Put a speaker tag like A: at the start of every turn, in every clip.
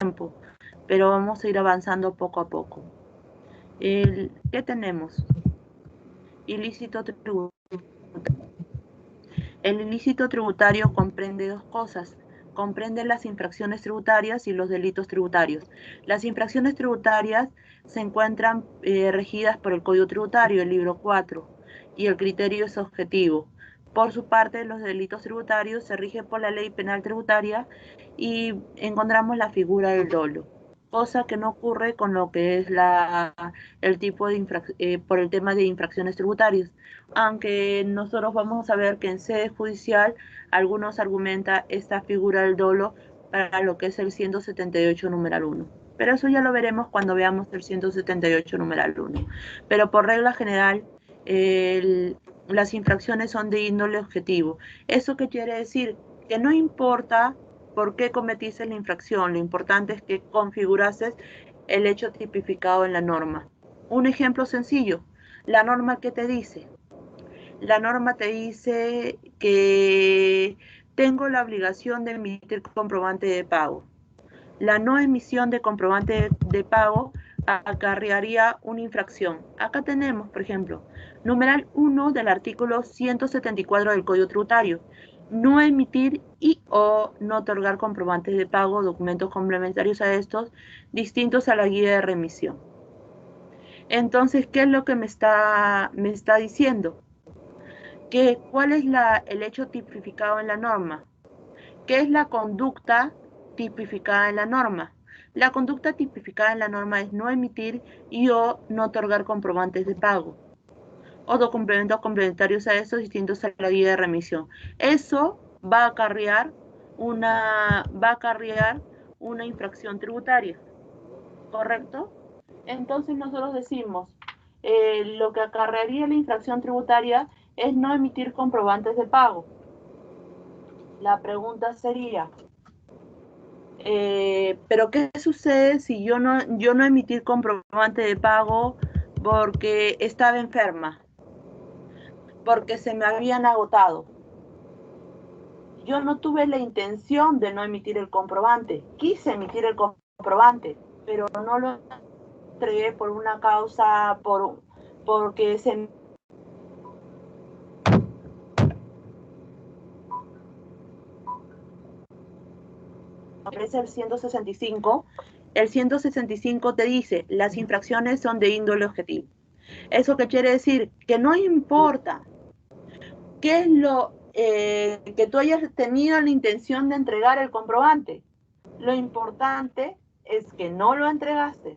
A: tiempo, pero vamos a ir avanzando poco a poco. ¿Qué tenemos? Ilícito tributario. El ilícito tributario comprende dos cosas. Comprende las infracciones tributarias y los delitos tributarios. Las infracciones tributarias se encuentran regidas por el Código Tributario, el libro 4, y el criterio es objetivo. Por su parte, los delitos tributarios se rigen por la Ley Penal Tributaria y encontramos la figura del dolo, cosa que no ocurre con lo que es el tipo de por el tema de infracciones tributarias, aunque nosotros vamos a ver que en sede judicial algunos argumentan esta figura del dolo para lo que es el 178 numeral 1. Pero eso ya lo veremos cuando veamos el 178 numeral 1. Pero por regla general, las infracciones son de índole objetivo. ¿Eso qué quiere decir? Que no importa por qué cometiste la infracción, lo importante es que configurases el hecho tipificado en la norma. Un ejemplo sencillo, la norma que te dice, la norma te dice que tengo la obligación de emitir comprobante de pago. La no emisión de comprobante de pago acarrearía una infracción. Acá tenemos, por ejemplo, numeral 1 del artículo 174 del Código Tributario. No emitir y o no otorgar comprobantes de pago, documentos complementarios a estos, distintos a la guía de remisión. Entonces, ¿qué es lo que me está diciendo? ¿Cuál es el hecho tipificado en la norma? ¿Qué es la conducta tipificada en la norma? La conducta tipificada en la norma es no emitir y o no otorgar comprobantes de pago o documentos complementarios a estos distintos a la guía de remisión. Eso va a acarrear una infracción tributaria, ¿correcto? Entonces nosotros decimos, lo que acarrearía la infracción tributaria es no emitir comprobantes de pago. La pregunta sería, pero ¿qué sucede si yo no emitir comprobante de pago porque estaba enferma? Porque se me habían agotado. Yo no tuve la intención de no emitir el comprobante. Quise emitir el comprobante, pero no lo entregué por una causa, porque se ofrece el 165. El 165 te dice, las infracciones son de índole objetivo. ¿Eso qué quiere decir? Que no importa qué es lo que tú hayas tenido la intención de entregar el comprobante. Lo importante es que no lo entregaste.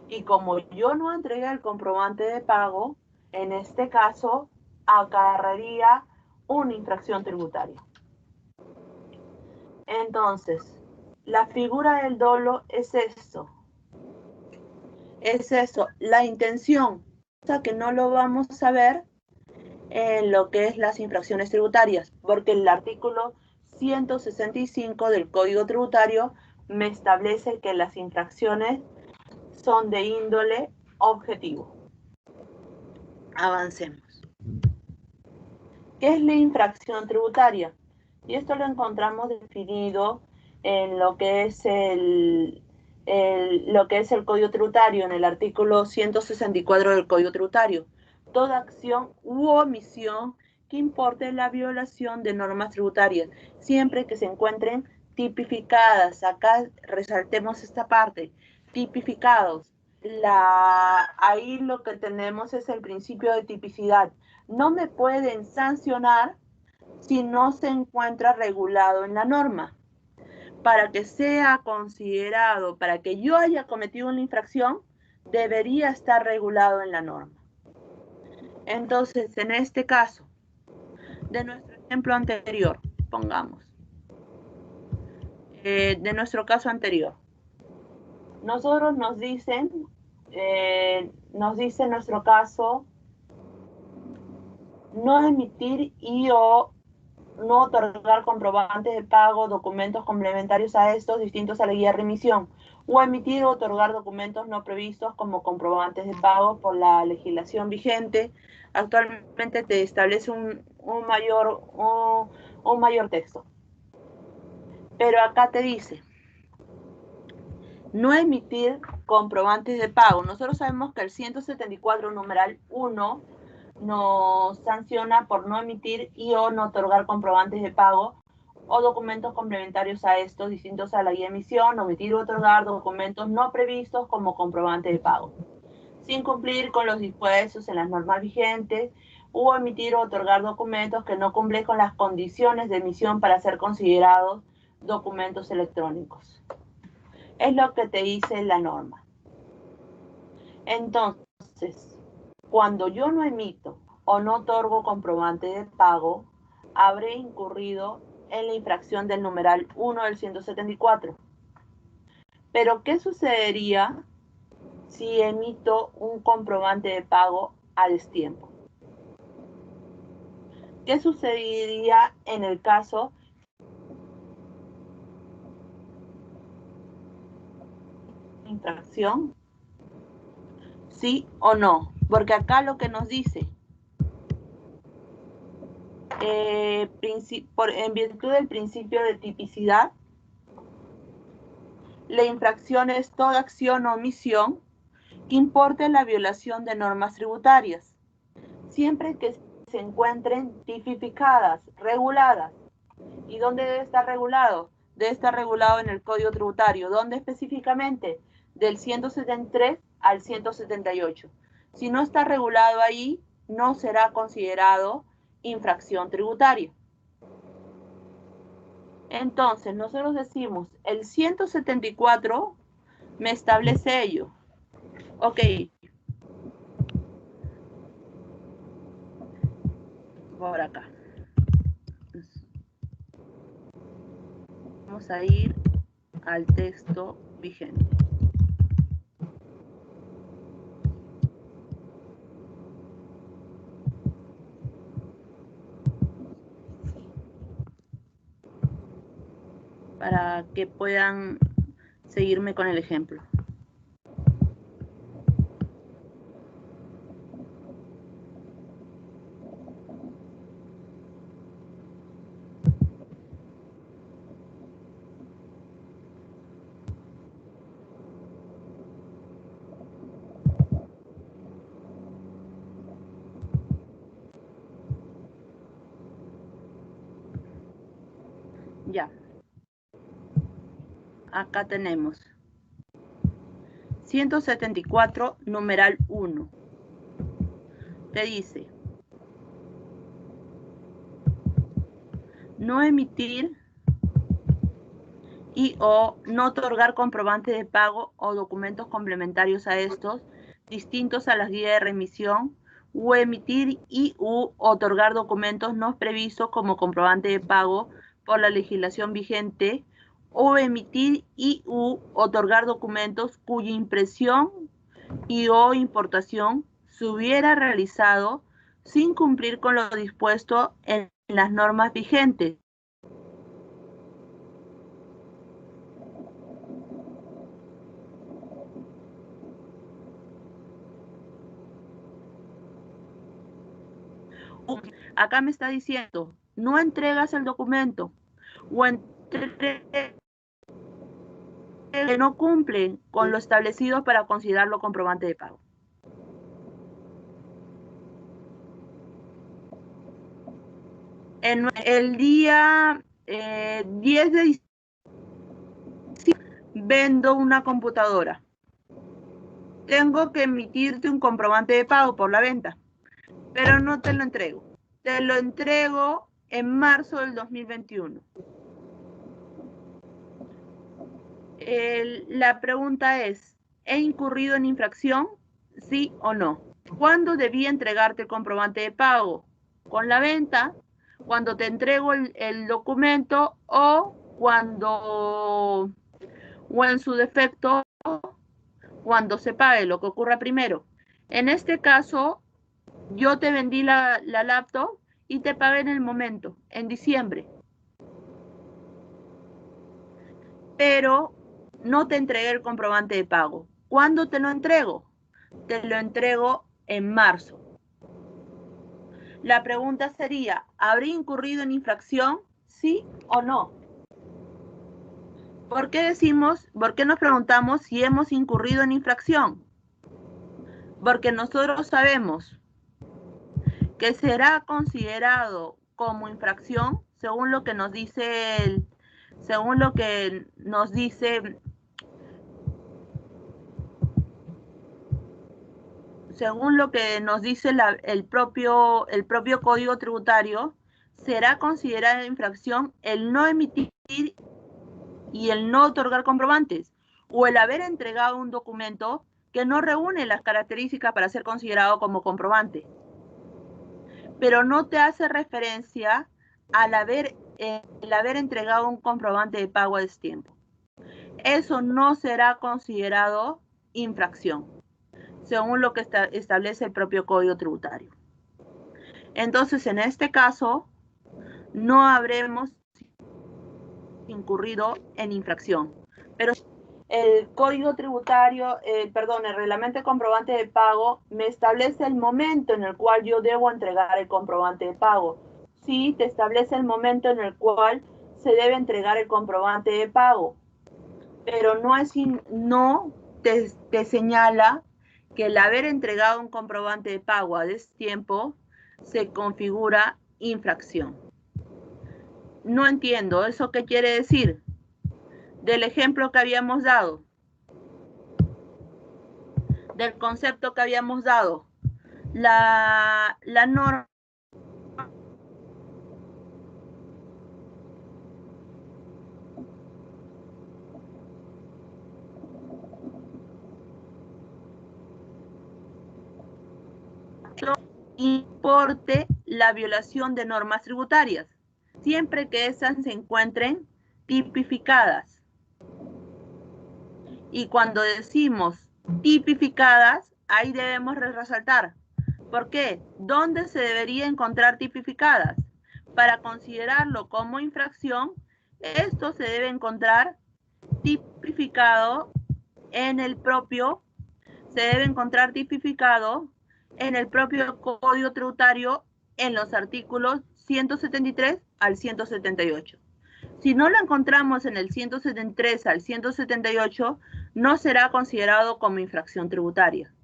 A: Y como yo no entregué el comprobante de pago, en este caso acarrearía una infracción tributaria. Entonces, la figura del dolo es eso. Es eso, la intención, o sea que no lo vamos a ver en lo que es las infracciones tributarias, porque el artículo 165 del Código Tributario me establece que las infracciones son de índole objetivo. Avancemos. ¿Qué es la infracción tributaria? Y esto lo encontramos definido en lo que es el Código Tributario, en el artículo 164 del Código Tributario. Toda acción u omisión que importe la violación de normas tributarias, siempre que se encuentren tipificadas. Acá resaltemos esta parte, tipificados. Ahí lo que tenemos es el principio de tipicidad. No me pueden sancionar si no se encuentra regulado en la norma. Para que sea considerado, para que yo haya cometido una infracción, debería estar regulado en la norma. Entonces, en este caso, de nuestro ejemplo anterior, pongamos, de nuestro caso anterior, nosotros nos dice nuestro caso, no emitir y o no otorgar comprobantes de pago, documentos complementarios a estos distintos a la guía de remisión, o emitir o otorgar documentos no previstos como comprobantes de pago por la legislación vigente. Actualmente te establece un mayor texto. Pero acá te dice, No emitir comprobantes de pago. Nosotros sabemos que el 174 numeral 1 nos sanciona por no emitir y o no otorgar comprobantes de pago o documentos complementarios a estos distintos a la guía de emisión, omitir o otorgar documentos no previstos como comprobante de pago, sin cumplir con los dispuestos en las normas vigentes, u emitir o otorgar documentos que no cumplen con las condiciones de emisión para ser considerados documentos electrónicos. Es lo que te dice la norma. Entonces, cuando yo no emito o no otorgo comprobante de pago, habré incurrido en la infracción del numeral 1 del 174. Pero, ¿qué sucedería si emito un comprobante de pago a destiempo? ¿Qué sucedería en el caso de infracción? ¿Sí o no? Porque acá lo que nos dice, en virtud del principio de tipicidad, la infracción es toda acción o omisión que importe la violación de normas tributarias, siempre que se encuentren tipificadas, reguladas. ¿Y dónde debe estar regulado? Debe estar regulado en el Código Tributario. ¿Dónde específicamente? Del 173 al 178. Si no está regulado ahí, no será considerado infracción tributaria. Entonces, nosotros decimos, el 174 me establece ello. Ok. Por acá. Vamos a ir al texto vigente. Para que puedan seguirme con el ejemplo. Ya. Acá tenemos 174, numeral 1. Te dice, no emitir y o no otorgar comprobante de pago o documentos complementarios a estos, distintos a las guías de remisión, o emitir y u otorgar documentos no previstos como comprobante de pago por la legislación vigente, o emitir y u otorgar documentos cuya impresión y o importación se hubiera realizado sin cumplir con lo dispuesto en las normas vigentes. Acá me está diciendo, no entregas el documento o que no cumplen con lo establecido para considerarlo comprobante de pago. En el día 10 de diciembre vendo una computadora. Tengo que emitirte un comprobante de pago por la venta, pero no te lo entrego. Te lo entrego en marzo del 2021. La pregunta es, ¿he incurrido en infracción? ¿Sí o no? ¿Cuándo debí entregarte el comprobante de pago? ¿Con la venta? ¿Cuando te entrego el documento o cuando, o en su defecto, cuando se pague, lo que ocurra primero? En este caso, yo te vendí la laptop y te pagué en el momento, en diciembre. Pero no te entregué el comprobante de pago. ¿Cuándo te lo entrego? Te lo entrego en marzo. La pregunta sería, ¿habré incurrido en infracción? ¿Sí o no? ¿Por qué nos preguntamos si hemos incurrido en infracción? Porque nosotros sabemos que será considerado como infracción según lo que nos dice según lo que nos dice el propio Código Tributario, será considerada infracción el no emitir y el no otorgar comprobantes, o el haber entregado un documento que no reúne las características para ser considerado como comprobante, pero no te hace referencia al haber entregado un comprobante de pago a destiempo. Eso no será considerado infracción, según lo que establece el propio Código Tributario. Entonces, en este caso, no habremos incurrido en infracción, pero el Código Tributario, el reglamento de comprobante de pago me establece el momento en el cual yo debo entregar el comprobante de pago. Sí, te establece el momento en el cual se debe entregar el comprobante de pago, pero no te señala que el haber entregado un comprobante de pago a destiempo se configura infracción. No entiendo, ¿eso qué quiere decir? Del ejemplo que habíamos dado, del concepto que habíamos dado, la norma importe la violación de normas tributarias, siempre que esas se encuentren tipificadas. Y cuando decimos tipificadas, ahí debemos resaltar. ¿Por qué? ¿Dónde se debería encontrar tipificadas? Para considerarlo como infracción, esto se debe encontrar tipificado en el propio Código Tributario en los artículos 173 al 178. Si no lo encontramos en el 173 al 178, no será considerado como infracción tributaria.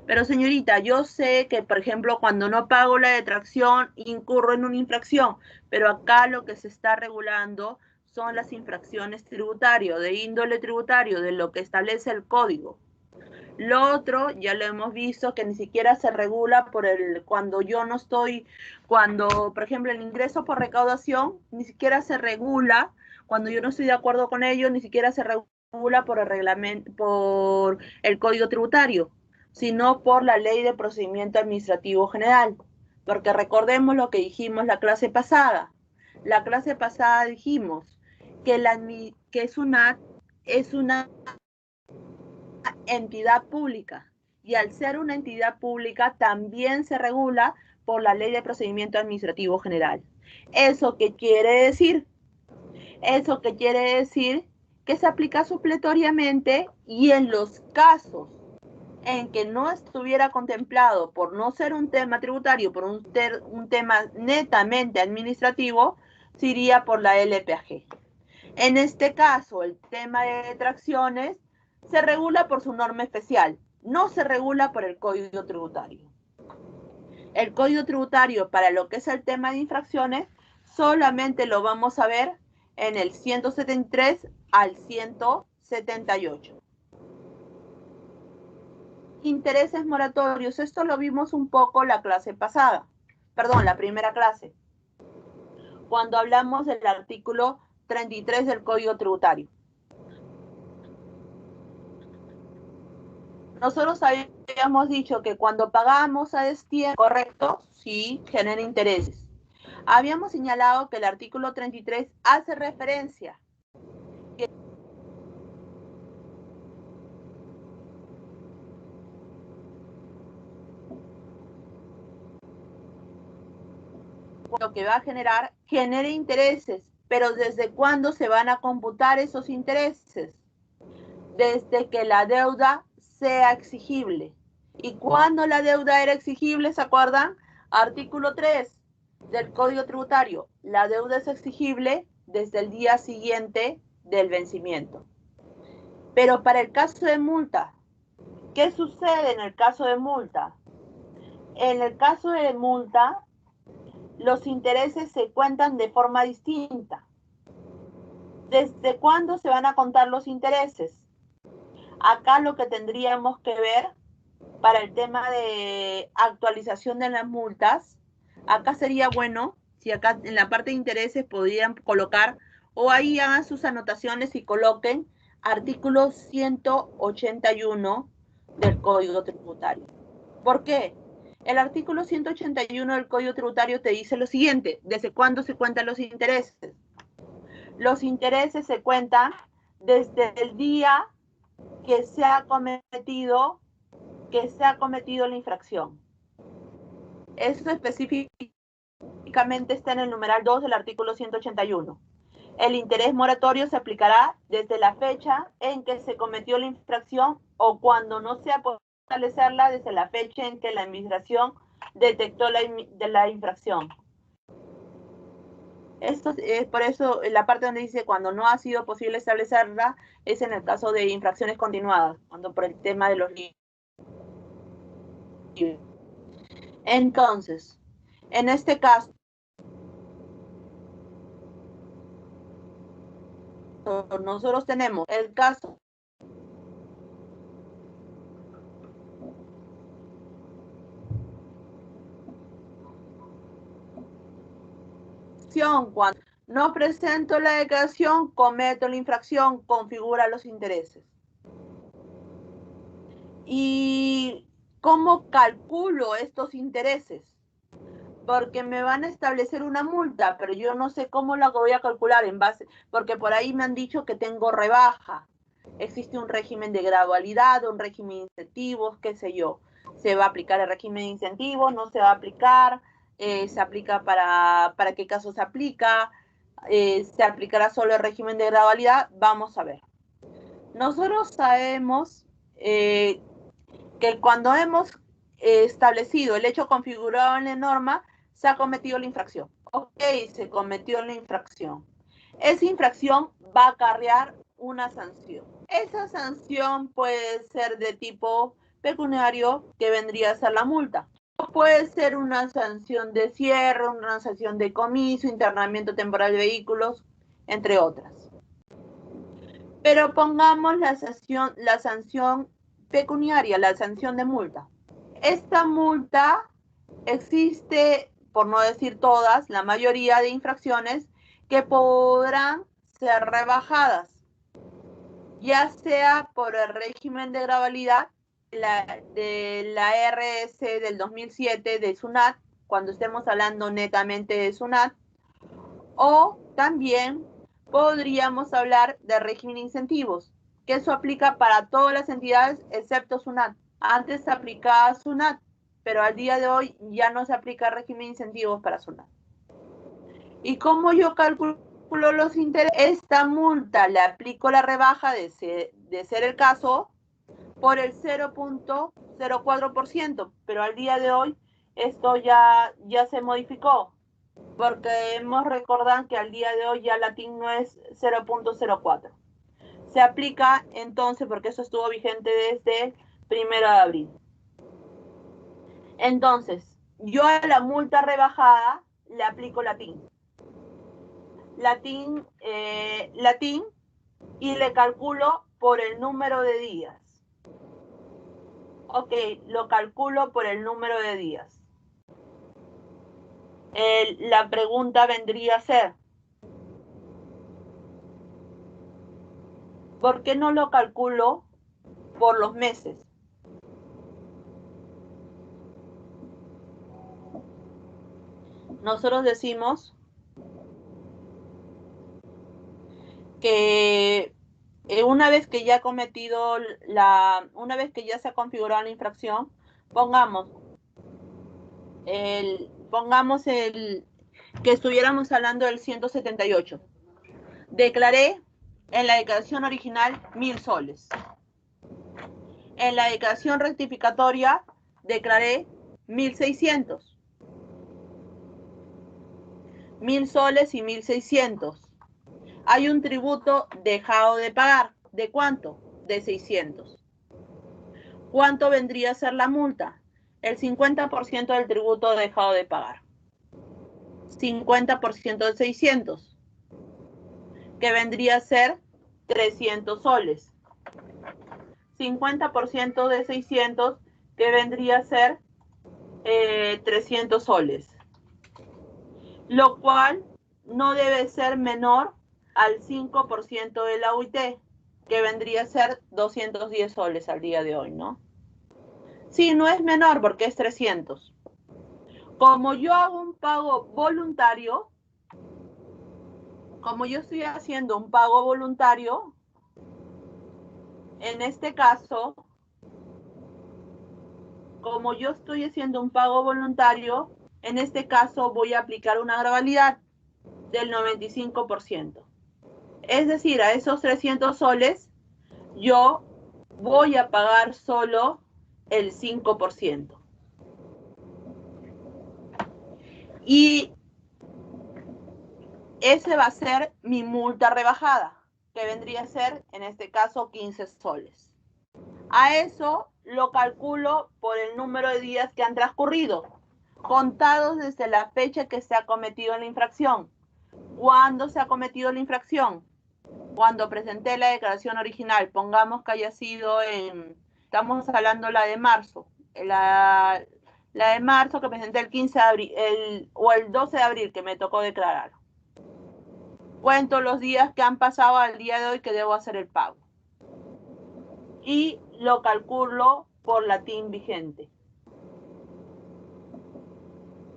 A: Pero señorita, yo sé que, por ejemplo, cuando no pago la detracción, incurro en una infracción, pero acá lo que se está regulando son las infracciones tributarias, de índole tributario, de lo que establece el código. Lo otro, ya lo hemos visto, que ni siquiera se regula cuando, por ejemplo, el ingreso por recaudación, ni siquiera se regula, cuando yo no estoy de acuerdo con ello, ni siquiera se regula por el reglamento, por el Código Tributario, sino por la Ley de Procedimiento Administrativo General. Porque recordemos lo que dijimos la clase pasada. La clase pasada dijimos que es una entidad pública, y al ser una entidad pública también se regula por la Ley de Procedimiento Administrativo General. ¿Eso qué quiere decir? Eso que quiere decir que se aplica supletoriamente, y en los casos en que no estuviera contemplado por no ser un tema tributario, por un tema netamente administrativo, se iría por la LPAG. En este caso, el tema de detracciones se regula por su norma especial, no se regula por el Código Tributario. El Código Tributario, para lo que es el tema de infracciones, solamente lo vamos a ver en el 173 al 178. Intereses moratorios, esto lo vimos un poco la clase pasada, la primera clase, cuando hablamos del artículo 33 del Código Tributario. Nosotros habíamos dicho que cuando pagamos a destiempo, correcto, sí, genera intereses. Habíamos señalado que el artículo 33 hace referencia que lo que va a generar, genere intereses, pero ¿desde cuándo se van a computar esos intereses? Desde que la deuda sea exigible. ¿Y cuándo la deuda era exigible? ¿Se acuerdan? Artículo 3 del Código Tributario. La deuda es exigible desde el día siguiente del vencimiento. Pero para el caso de multa, ¿qué sucede en el caso de multa? En el caso de multa, los intereses se cuentan de forma distinta. ¿Desde cuándo se van a contar los intereses? Acá lo que tendríamos que ver para el tema de actualización de las multas, acá sería bueno si acá en la parte de intereses podrían colocar, o ahí hagan sus anotaciones y coloquen artículo 181 del Código Tributario. ¿Por qué? El artículo 181 del Código Tributario te dice lo siguiente: ¿desde cuándo se cuentan los intereses? Los intereses se cuentan desde el día que se ha cometido la infracción. Eso específicamente está en el numeral 2 del artículo 181. El interés moratorio se aplicará desde la fecha en que se cometió la infracción o cuando no sea posible establecerla desde la fecha en que la administración detectó la infracción. Esto es por eso la parte donde dice cuando no ha sido posible establecerla es en el caso de infracciones continuadas, cuando por el tema de los libros. Entonces, en este caso, nosotros tenemos el caso cuando no presento la declaración, cometo la infracción, configura los intereses. ¿Y cómo calculo estos intereses? Porque me van a establecer una multa, pero yo no sé cómo la voy a calcular en base, porque por ahí me han dicho que tengo rebaja. Existe un régimen de gradualidad, un régimen de incentivos, qué sé yo. ¿Se va a aplicar el régimen de incentivos? ¿No se va a aplicar? ¿Se aplica para qué caso se aplica? ¿Se aplicará solo el régimen de gradualidad? Vamos a ver. Nosotros sabemos que cuando hemos establecido el hecho configurado en la norma, se ha cometido la infracción. Ok, se cometió la infracción. Esa infracción va a acarrear una sanción. Esa sanción puede ser de tipo pecuniario, que vendría a ser la multa. O puede ser una sanción de cierre, una sanción de comiso, internamiento temporal de vehículos, entre otras. Pero pongamos la sanción pecuniaria, la sanción de multa. Esta multa existe, por no decir todas, la mayoría de infracciones que podrán ser rebajadas, ya sea por el régimen de gradualidad de la RS del 2007 de SUNAT, cuando estemos hablando netamente de SUNAT, o también podríamos hablar de régimen de incentivos, que eso aplica para todas las entidades excepto SUNAT. Antes se aplicaba SUNAT, pero al día de hoy ya no se aplica régimen de incentivos para SUNAT. ¿Y cómo yo calculo los intereses? Esta multa le aplico la rebaja de ser el caso por el 0.04%, pero al día de hoy esto ya se modificó, porque hemos recordado que al día de hoy ya la TIN no es 0.04. Se aplica entonces, porque eso estuvo vigente desde el 1 de abril. Entonces, yo a la multa rebajada le aplico la TIN. La TIN y le calculo por el número de días. Ok, lo calculo por el número de días. La pregunta vendría a ser, ¿por qué no lo calculo por los meses? Nosotros decimos que una vez que ya ha cometido una vez que ya se ha configurado la infracción, pongamos que estuviéramos hablando del 178. Declaré en la declaración original 1.000 soles. En la declaración rectificatoria declaré 1.600. 1.000 soles y 1.600. Hay un tributo dejado de pagar. ¿De cuánto? De 600. ¿Cuánto vendría a ser la multa? El 50% del tributo dejado de pagar. 50% de 600, que vendría a ser 300 soles. 50% de 600, que vendría a ser 300 soles. Lo cual no debe ser menor al 5% de la UIT, que vendría a ser 210 soles al día de hoy, ¿no? Sí, no es menor porque es 300. Como yo hago un pago voluntario, como yo estoy haciendo un pago voluntario, en este caso, como yo estoy haciendo un pago voluntario, en este caso voy a aplicar una gradualidad del 95%. Es decir, a esos 300 soles, yo voy a pagar solo el 5%. Y ese va a ser mi multa rebajada, que vendría a ser, en este caso, 15 soles. A eso lo calculo por el número de días que han transcurrido, contados desde la fecha que se ha cometido la infracción. ¿Cuándo se ha cometido la infracción? Cuando presenté la declaración original, pongamos que haya sido estamos hablando la de marzo, la de marzo que presenté el 15 de abril, o el 12 de abril que me tocó declarar. Cuento los días que han pasado al día de hoy que debo hacer el pago. Y lo calculo por la TIN vigente.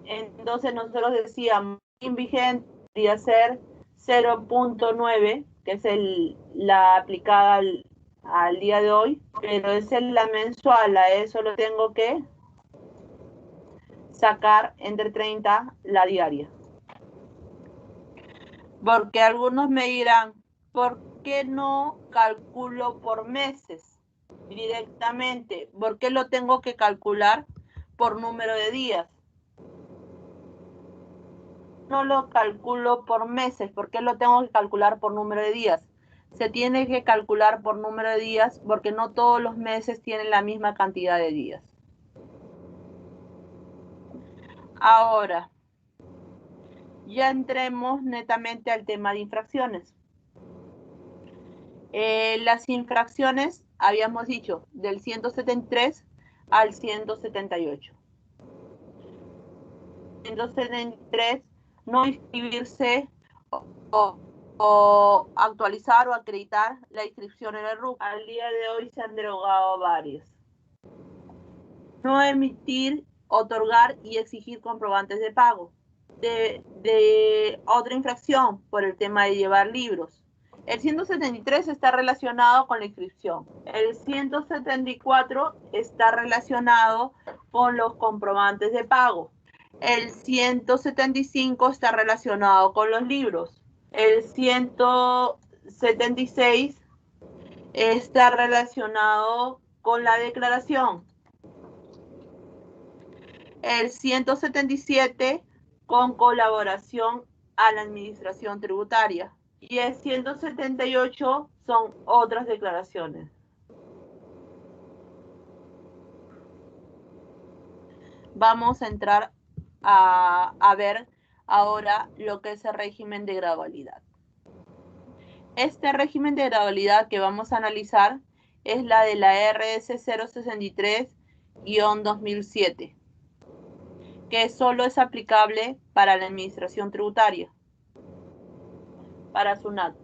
A: Entonces nosotros decíamos, TIN vigente debería ser 0.9, que es la aplicada al día de hoy, pero es la mensual, a eso lo tengo que sacar entre 30 la diaria. Porque algunos me dirán, ¿por qué no calculo por meses directamente? ¿Por qué lo tengo que calcular por número de días? No lo calculo por meses, ¿por qué lo tengo que calcular por número de días? Se tiene que calcular por número de días porque no todos los meses tienen la misma cantidad de días. Ahora, ya entremos netamente al tema de infracciones. Las infracciones, habíamos dicho, del 173 al 178. 173, no inscribirse o actualizar o acreditar la inscripción en el RUC. Al día de hoy se han derogado varios. No emitir, otorgar y exigir comprobantes de pago. De otra infracción por el tema de llevar libros. El 173 está relacionado con la inscripción. El 174 está relacionado con los comprobantes de pago. El 175 está relacionado con los libros. El 176 está relacionado con la declaración. El 177 con colaboración a la administración tributaria. Y el 178 son otras declaraciones. Vamos a entrar a ver ahora lo que es el régimen de gradualidad. Este régimen de gradualidad que vamos a analizar es la de la RS 063-2007, que solo es aplicable para la administración tributaria, para SUNAT.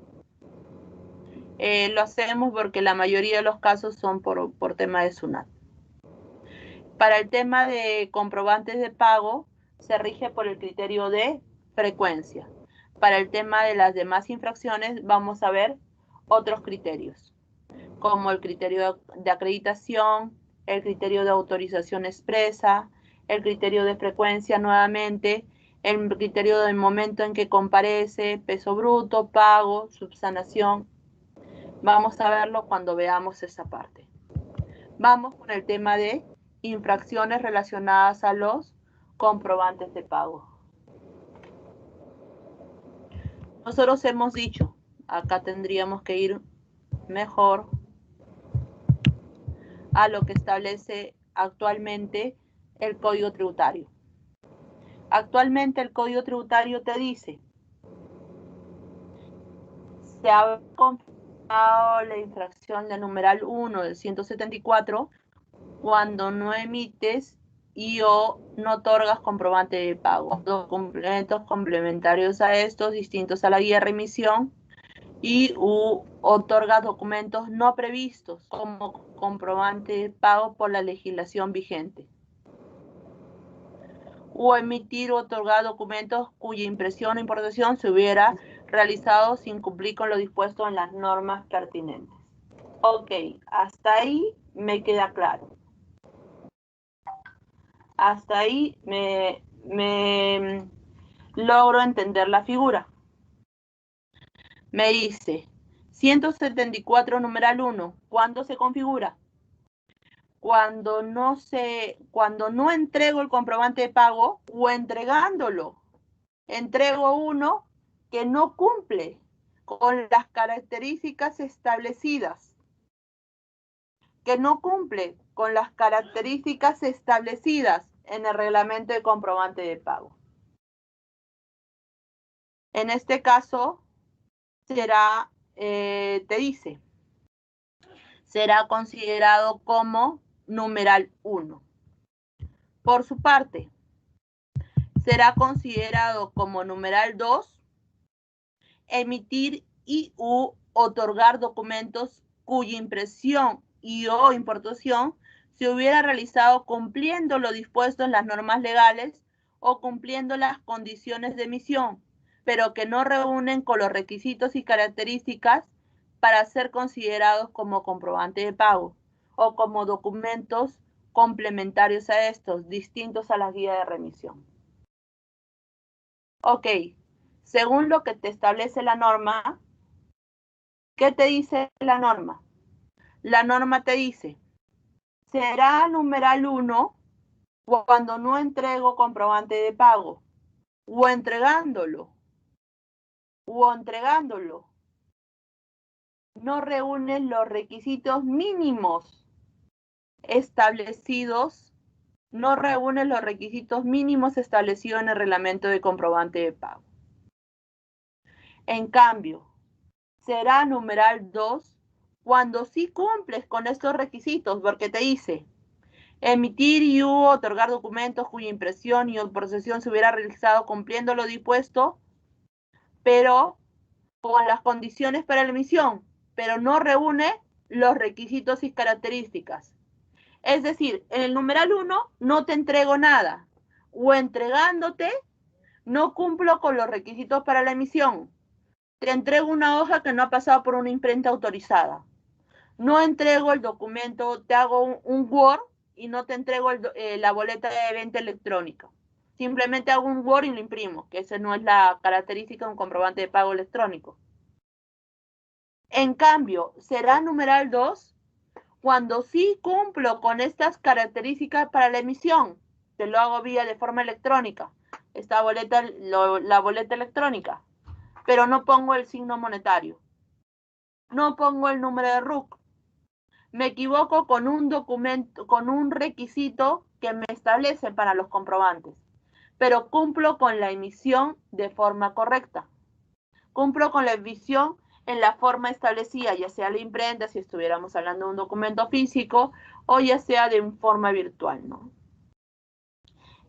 A: Lo hacemos porque la mayoría de los casos son por tema de SUNAT. Para el tema de comprobantes de pago, se rige por el criterio de frecuencia. Para el tema de las demás infracciones, vamos a ver otros criterios, como el criterio de acreditación, el criterio de autorización expresa, el criterio de frecuencia nuevamente, el criterio del momento en que comparece, peso bruto, pago, subsanación. Vamos a verlo cuando veamos esa parte. Vamos con el tema de infracciones relacionadas a los comprobantes de pago. Nosotros hemos dicho, Acá tendríamos que ir mejor a lo que establece actualmente el Código Tributario. Actualmente el Código Tributario te dice: se ha confirmado la infracción del numeral 1 del 174 cuando no emites y o no otorgas comprobante de pago, documentos complementarios a estos distintos a la guía de remisión, y otorga documentos no previstos como comprobante de pago por la legislación vigente, o emitir o otorgar documentos cuya impresión o importación se hubiera realizado sin cumplir con lo dispuesto en las normas pertinentes. Ok, hasta ahí me queda claro. Hasta ahí me logro entender la figura. Me dice 174 numeral 1, ¿cuándo se configura? Cuando no entrego el comprobante de pago o entregándolo. Entrego uno que no cumple con las características establecidas. Que no cumple con las características establecidas en el reglamento de comprobante de pago. En este caso, será, te dice, será considerado como numeral 1. Por su parte, será considerado como numeral 2, emitir y u otorgar documentos cuya impresión y o importación se hubiera realizado cumpliendo lo dispuesto en las normas legales o cumpliendo las condiciones de emisión, pero que no reúnen con los requisitos y características para ser considerados como comprobante de pago o como documentos complementarios a estos, distintos a la guía de remisión. Ok, según lo que te establece la norma, ¿qué te dice la norma? La norma te dice, será numeral 1 cuando no entrego comprobante de pago o entregándolo no reúnen los requisitos mínimos establecidos, en el reglamento de comprobante de pago. En cambio, será numeral 2 cuando sí cumples con estos requisitos, porque te dice emitir y otorgar documentos cuya impresión y procesión se hubiera realizado cumpliendo lo dispuesto, pero con las condiciones para la emisión, pero no reúne los requisitos y características. Es decir, en el numeral 1 no te entrego nada, o entregándote no cumplo con los requisitos para la emisión. Te entrego una hoja que no ha pasado por una imprenta autorizada. No entrego el documento, te hago un Word y no te entrego la boleta de venta electrónica. Simplemente hago un Word y lo imprimo, que esa no es la característica de un comprobante de pago electrónico. En cambio, será numeral 2 cuando sí cumplo con estas características para la emisión. Te lo hago de forma electrónica. Esta boleta, la boleta electrónica. Pero no pongo el signo monetario. No pongo el número de RUC. Me equivoco con un documento, con un requisito que me establece para los comprobantes, pero cumplo con la emisión de forma correcta. Cumplo con la emisión en la forma establecida, ya sea la imprenta, si estuviéramos hablando de un documento físico, o ya sea de forma virtual, ¿no?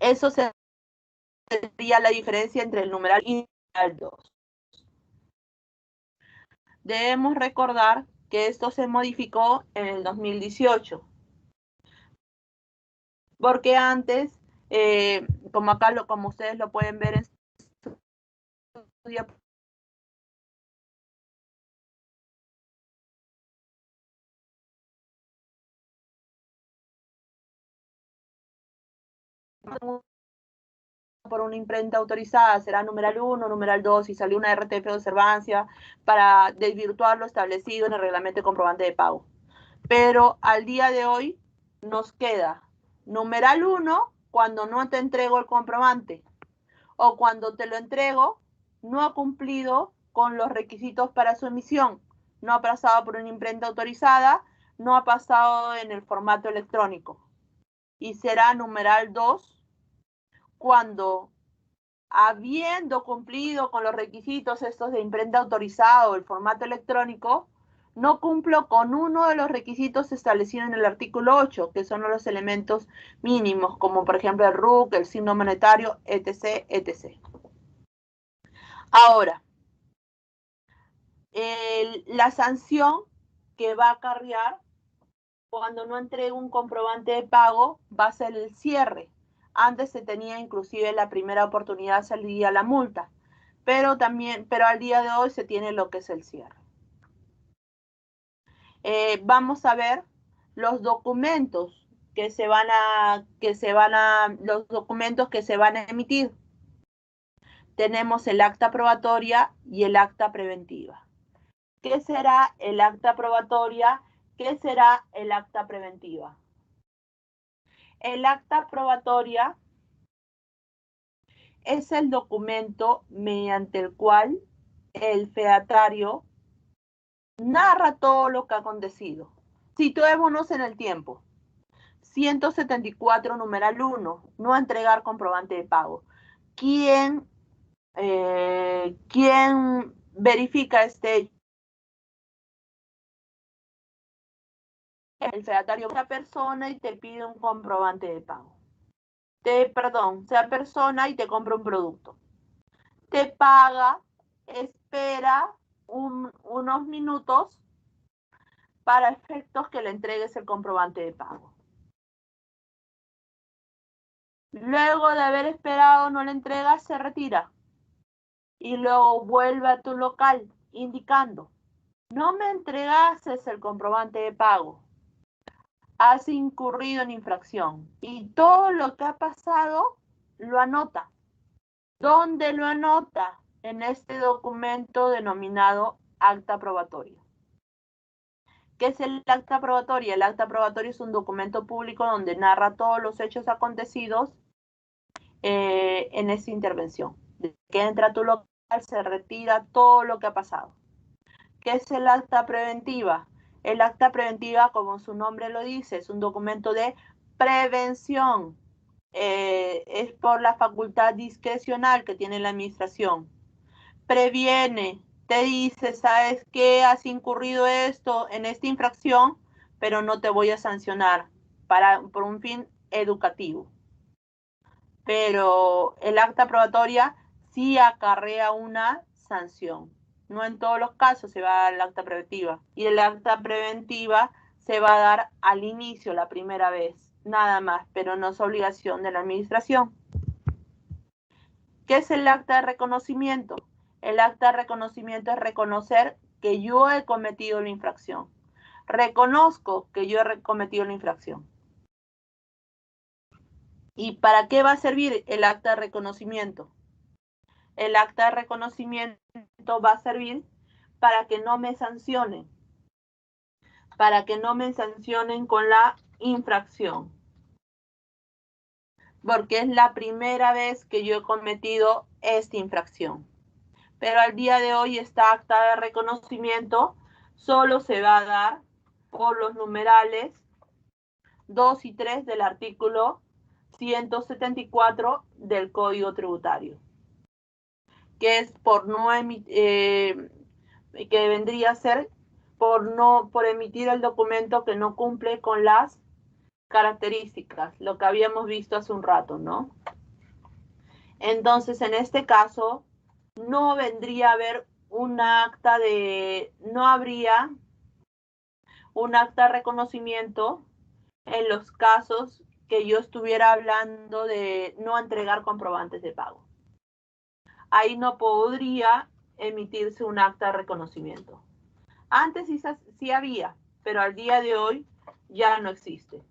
A: Eso sería la diferencia entre el numeral y el numeral 2. Debemos recordar que esto se modificó en el 2018. Porque antes, como ustedes lo pueden ver en su diapositiva, por una imprenta autorizada será numeral 1, numeral 2, y salió una RTF de observancia para desvirtuar lo establecido en el reglamento de comprobante de pago. Pero al día de hoy nos queda numeral 1 cuando no te entrego el comprobante, o cuando te lo entrego no ha cumplido con los requisitos para su emisión, no ha pasado por una imprenta autorizada, no ha pasado en el formato electrónico. Y será numeral 2 cuando, habiendo cumplido con los requisitos estos de imprenta autorizada o el formato electrónico, no cumplo con uno de los requisitos establecidos en el artículo 8, que son los elementos mínimos, como por ejemplo el RUC, el signo monetario, etc., etc. Ahora, la sanción que va a acarrear cuando no entregue un comprobante de pago va a ser el cierre. Antes se tenía inclusive la primera oportunidad salía la multa, pero al día de hoy se tiene lo que es el cierre. Vamos a ver los documentos que se van a emitir. Tenemos el acta probatoria y el acta preventiva. ¿Qué será el acta probatoria? ¿Qué será el acta preventiva? El acta probatoria es el documento mediante el cual el fedatario narra todo lo que ha acontecido. Situémonos en el tiempo. 174, numeral 1, no entregar comprobante de pago. ¿Quién verifica este hecho? El fedatario, una persona y te pide un comprobante de pago. Sea persona y te compra un producto. Te paga, espera unos minutos para efectos que le entregues el comprobante de pago. Luego de haber esperado, no le entregas, se retira. Y luego vuelve a tu local indicando: no me entregaste el comprobante de pago. Has incurrido en infracción. Y todo lo que ha pasado lo anota. ¿Dónde lo anota? En este documento denominado acta probatoria. ¿Qué es el acta probatoria? El acta probatoria es un documento público donde narra todos los hechos acontecidos en esta intervención. Desde que entra a tu local se retira todo lo que ha pasado. ¿Qué es el acta preventiva? El acta preventiva, como su nombre lo dice, es un documento de prevención. Es por la facultad discrecional que tiene la administración. Previene, te dice: ¿sabes qué? Has incurrido en esta infracción, pero no te voy a sancionar por un fin educativo. Pero el acta probatoria sí acarrea una sanción. No en todos los casos se va a dar el acta preventiva. Y el acta preventiva se va a dar al inicio, la primera vez, nada más, pero no es obligación de la administración. ¿Qué es el acta de reconocimiento? El acta de reconocimiento es reconocer que yo he cometido la infracción. Reconozco que yo he cometido la infracción. ¿Y para qué va a servir el acta de reconocimiento? El acta de reconocimiento va a servir para que no me sancionen. Para que no me sancionen con la infracción. Porque es la primera vez que yo he cometido esta infracción. Pero al día de hoy esta acta de reconocimiento solo se va a dar por los numerales 2 y 3 del artículo 174 del Código Tributario, que es por no emitir, que vendría a ser por emitir el documento que no cumple con las características, lo que habíamos visto hace un rato, ¿no? Entonces, en este caso, no vendría a haber no habría un acta de reconocimiento en los casos que yo estuviera hablando de no entregar comprobantes de pago. Ahí no podría emitirse un acta de reconocimiento. Antes sí había, pero al día de hoy ya no existe.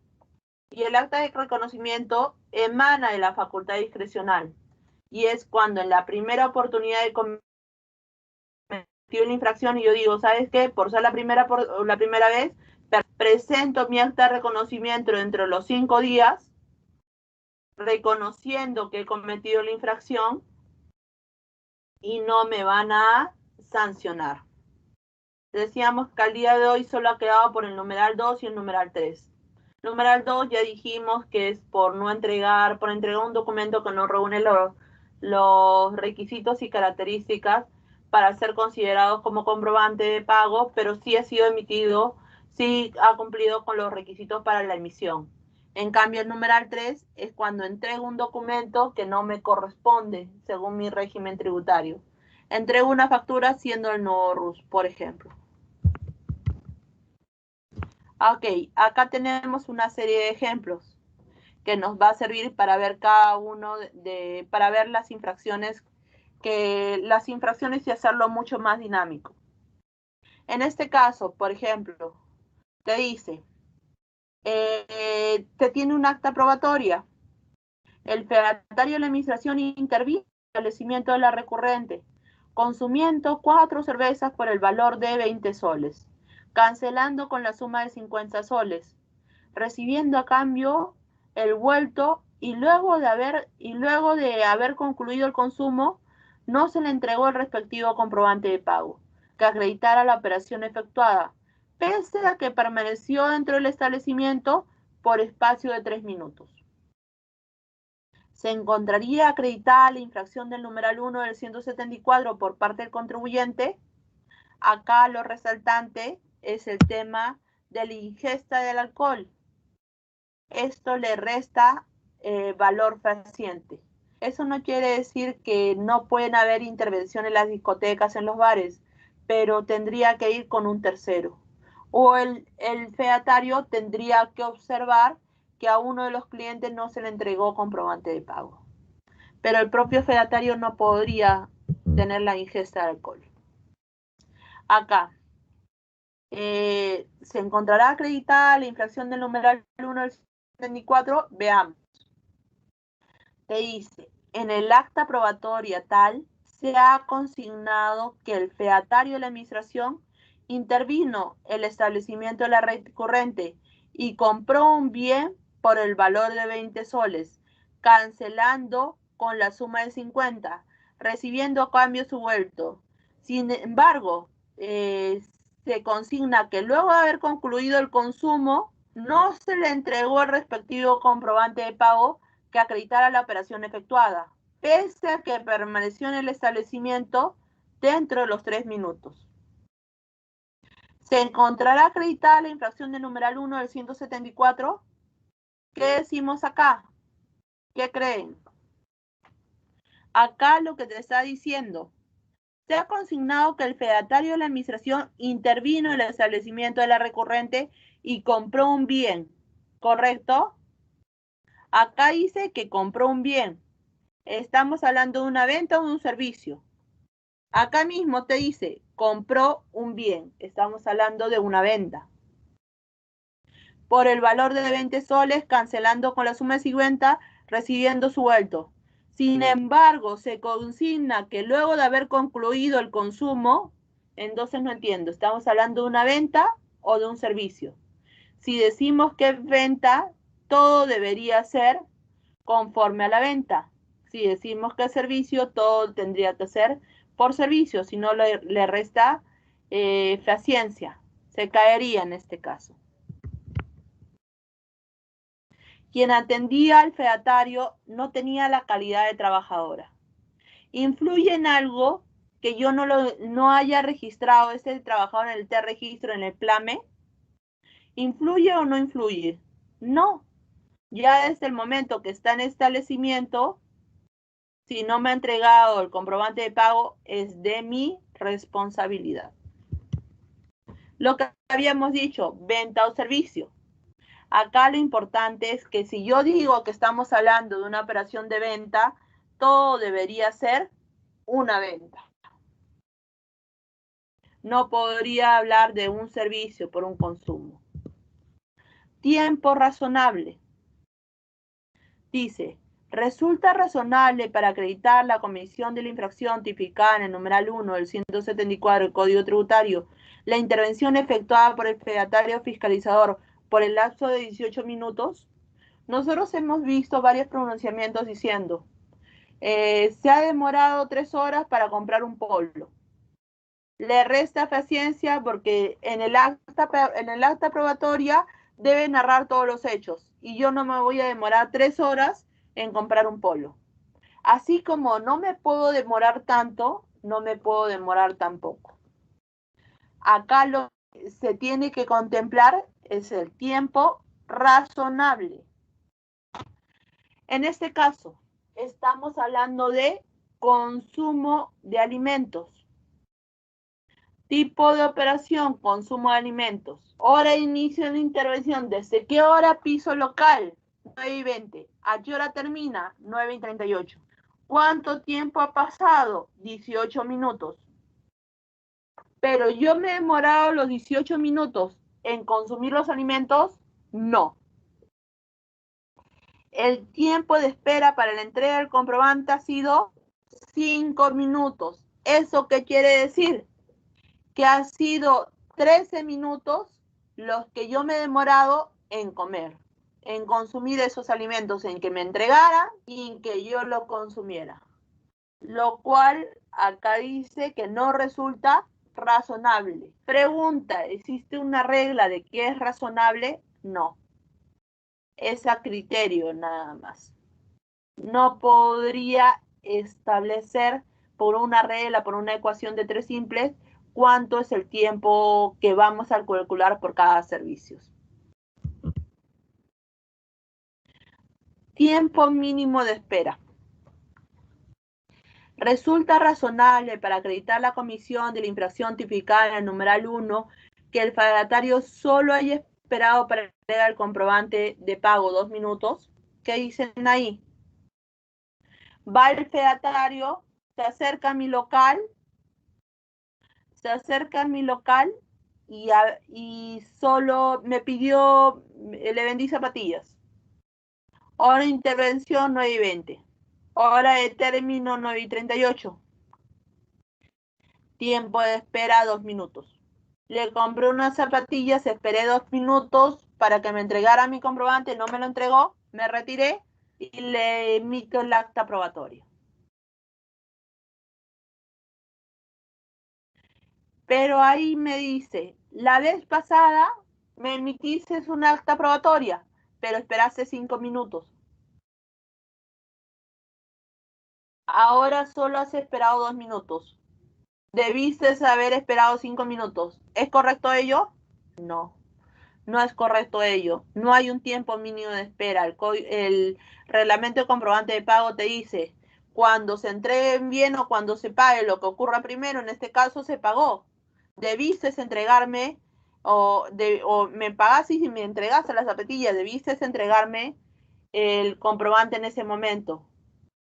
A: Y el acta de reconocimiento emana de la facultad discrecional. Y es cuando en la primera oportunidad de cometer una infracción y yo digo: ¿sabes qué? Por ser la primera vez, presento mi acta de reconocimiento dentro de los 5 días, reconociendo que he cometido la infracción y no me van a sancionar. Decíamos que al día de hoy solo ha quedado por el numeral 2 y el numeral 3. Numeral 2 ya dijimos que es por entregar un documento que no reúne los requisitos y características para ser considerados como comprobante de pago, pero sí ha sido emitido, sí ha cumplido con los requisitos para la emisión. En cambio, el numeral 3 es cuando entrego un documento que no me corresponde según mi régimen tributario. Entrego una factura siendo el nuevo RUS, por ejemplo. Ok, acá tenemos una serie de ejemplos que nos va a servir para ver cada uno para ver las infracciones y hacerlo mucho más dinámico. En este caso, por ejemplo, te dice, te tiene un acta probatoria. El fedatario de la administración intervino en el establecimiento de la recurrente, consumiendo 4 cervezas por el valor de 20 soles, cancelando con la suma de 50 soles, recibiendo a cambio el vuelto y luego de haber concluido el consumo, no se le entregó el respectivo comprobante de pago que acreditara la operación efectuada, pese a que permaneció dentro del establecimiento por espacio de 3 minutos. Se encontraría acreditada la infracción del numeral 1 del 174 por parte del contribuyente. Acá lo resaltante es el tema de la ingesta del alcohol. Esto le resta valor fehaciente. Eso no quiere decir que no pueden haber intervención en las discotecas, en los bares, pero tendría que ir con un tercero. O el fedatario tendría que observar que a uno de los clientes no se le entregó comprobante de pago. Pero el propio fedatario no podría tener la ingesta de alcohol. Acá se encontrará acreditada la infracción del numeral 1 del 74. Veamos. Te dice, en el acta probatoria tal, se ha consignado que el fedatario de la administración intervino el establecimiento de la recurrente y compró un bien por el valor de 20 soles, cancelando con la suma de 50, recibiendo a cambio su vuelto. Sin embargo, se consigna que luego de haber concluido el consumo, no se le entregó el respectivo comprobante de pago que acreditara la operación efectuada, pese a que permaneció en el establecimiento dentro de los 3 minutos. Se encontrará acreditada la infracción del numeral 1 del 174. ¿Qué decimos acá? ¿Qué creen? Acá lo que te está diciendo, se ha consignado que el fedatario de la administración intervino en el establecimiento de la recurrente y compró un bien, ¿correcto? Acá dice que compró un bien. ¿Estamos hablando de una venta o de un servicio? Acá mismo te dice, compró un bien. Estamos hablando de una venta. Por el valor de 20 soles, cancelando con la suma de 50, recibiendo su vuelto. Sin embargo, se consigna que luego de haber concluido el consumo, entonces no entiendo, ¿estamos hablando de una venta o de un servicio? Si decimos que es venta, todo debería ser conforme a la venta. Si decimos que es servicio, todo tendría que ser por servicio, si no le resta fehaciencia, se caería en este caso. Quien atendía al fedatario no tenía la calidad de trabajadora. ¿Influye en algo que yo no haya registrado ese trabajador en el T-registro, en el PLAME? ¿Influye o no influye? No. Ya desde el momento que está en establecimiento, si no me ha entregado el comprobante de pago, es de mi responsabilidad. Lo que habíamos dicho, venta o servicio. Acá lo importante es que si yo digo que estamos hablando de una operación de venta, todo debería ser una venta. No podría hablar de un servicio por un consumo. Tiempo razonable. Dice, resulta razonable para acreditar la comisión de la infracción tipificada en el numeral 1 del 174 del Código Tributario, la intervención efectuada por el fedatario fiscalizador por el lapso de 18 minutos. Nosotros hemos visto varios pronunciamientos diciendo, se ha demorado 3 horas para comprar un polo. Le resta eficiencia porque en el acta probatoria debe narrar todos los hechos y yo no me voy a demorar 3 horas en comprar un polo. Así como no me puedo demorar tanto, no me puedo demorar tampoco. Acá lo que se tiene que contemplar es el tiempo razonable. En este caso, estamos hablando de consumo de alimentos. Tipo de operación, consumo de alimentos. Hora de inicio de intervención, ¿desde qué hora piso local? 9:20. ¿A qué hora termina? 9:38. ¿Cuánto tiempo ha pasado? 18 minutos. Pero yo me he demorado los 18 minutos en consumir los alimentos, no. El tiempo de espera para la entrega del comprobante ha sido 5 minutos. ¿Eso qué quiere decir? Que ha sido 13 minutos los que yo me he demorado en comer, en consumir esos alimentos, en que me entregara y en que yo lo consumiera. Lo cual acá dice que no resulta razonable. Pregunta, ¿existe una regla de qué es razonable? No. Es a criterio nada más. No podría establecer por una regla, por una ecuación de 3 simples, cuánto es el tiempo que vamos a calcular por cada servicio. Tiempo mínimo de espera. Resulta razonable para acreditar la comisión de la infracción tipificada en el numeral 1 que el fedatario solo haya esperado para entregar el comprobante de pago 2 minutos. ¿Qué dicen ahí? Va el fedatario, se acerca a mi local y solo me pidió, le vendí zapatillas. Hora de intervención 9:20. Hora de término 9:38. Tiempo de espera 2 minutos. Le compré unas zapatillas, esperé 2 minutos para que me entregara mi comprobante, no me lo entregó, me retiré y le emito el acta probatoria. Pero ahí me dice, la vez pasada me emitiste un acta probatoria, pero esperaste 5 minutos. Ahora solo has esperado 2 minutos. Debiste haber esperado 5 minutos. ¿Es correcto ello? No, no es correcto ello. No hay un tiempo mínimo de espera. El reglamento de comprobante de pago te dice cuando se entreguen bien o cuando se pague lo que ocurra primero. En este caso se pagó. Debiste entregarme o me pagaste y me entregaste las zapatillas. Debiste entregarme el comprobante en ese momento.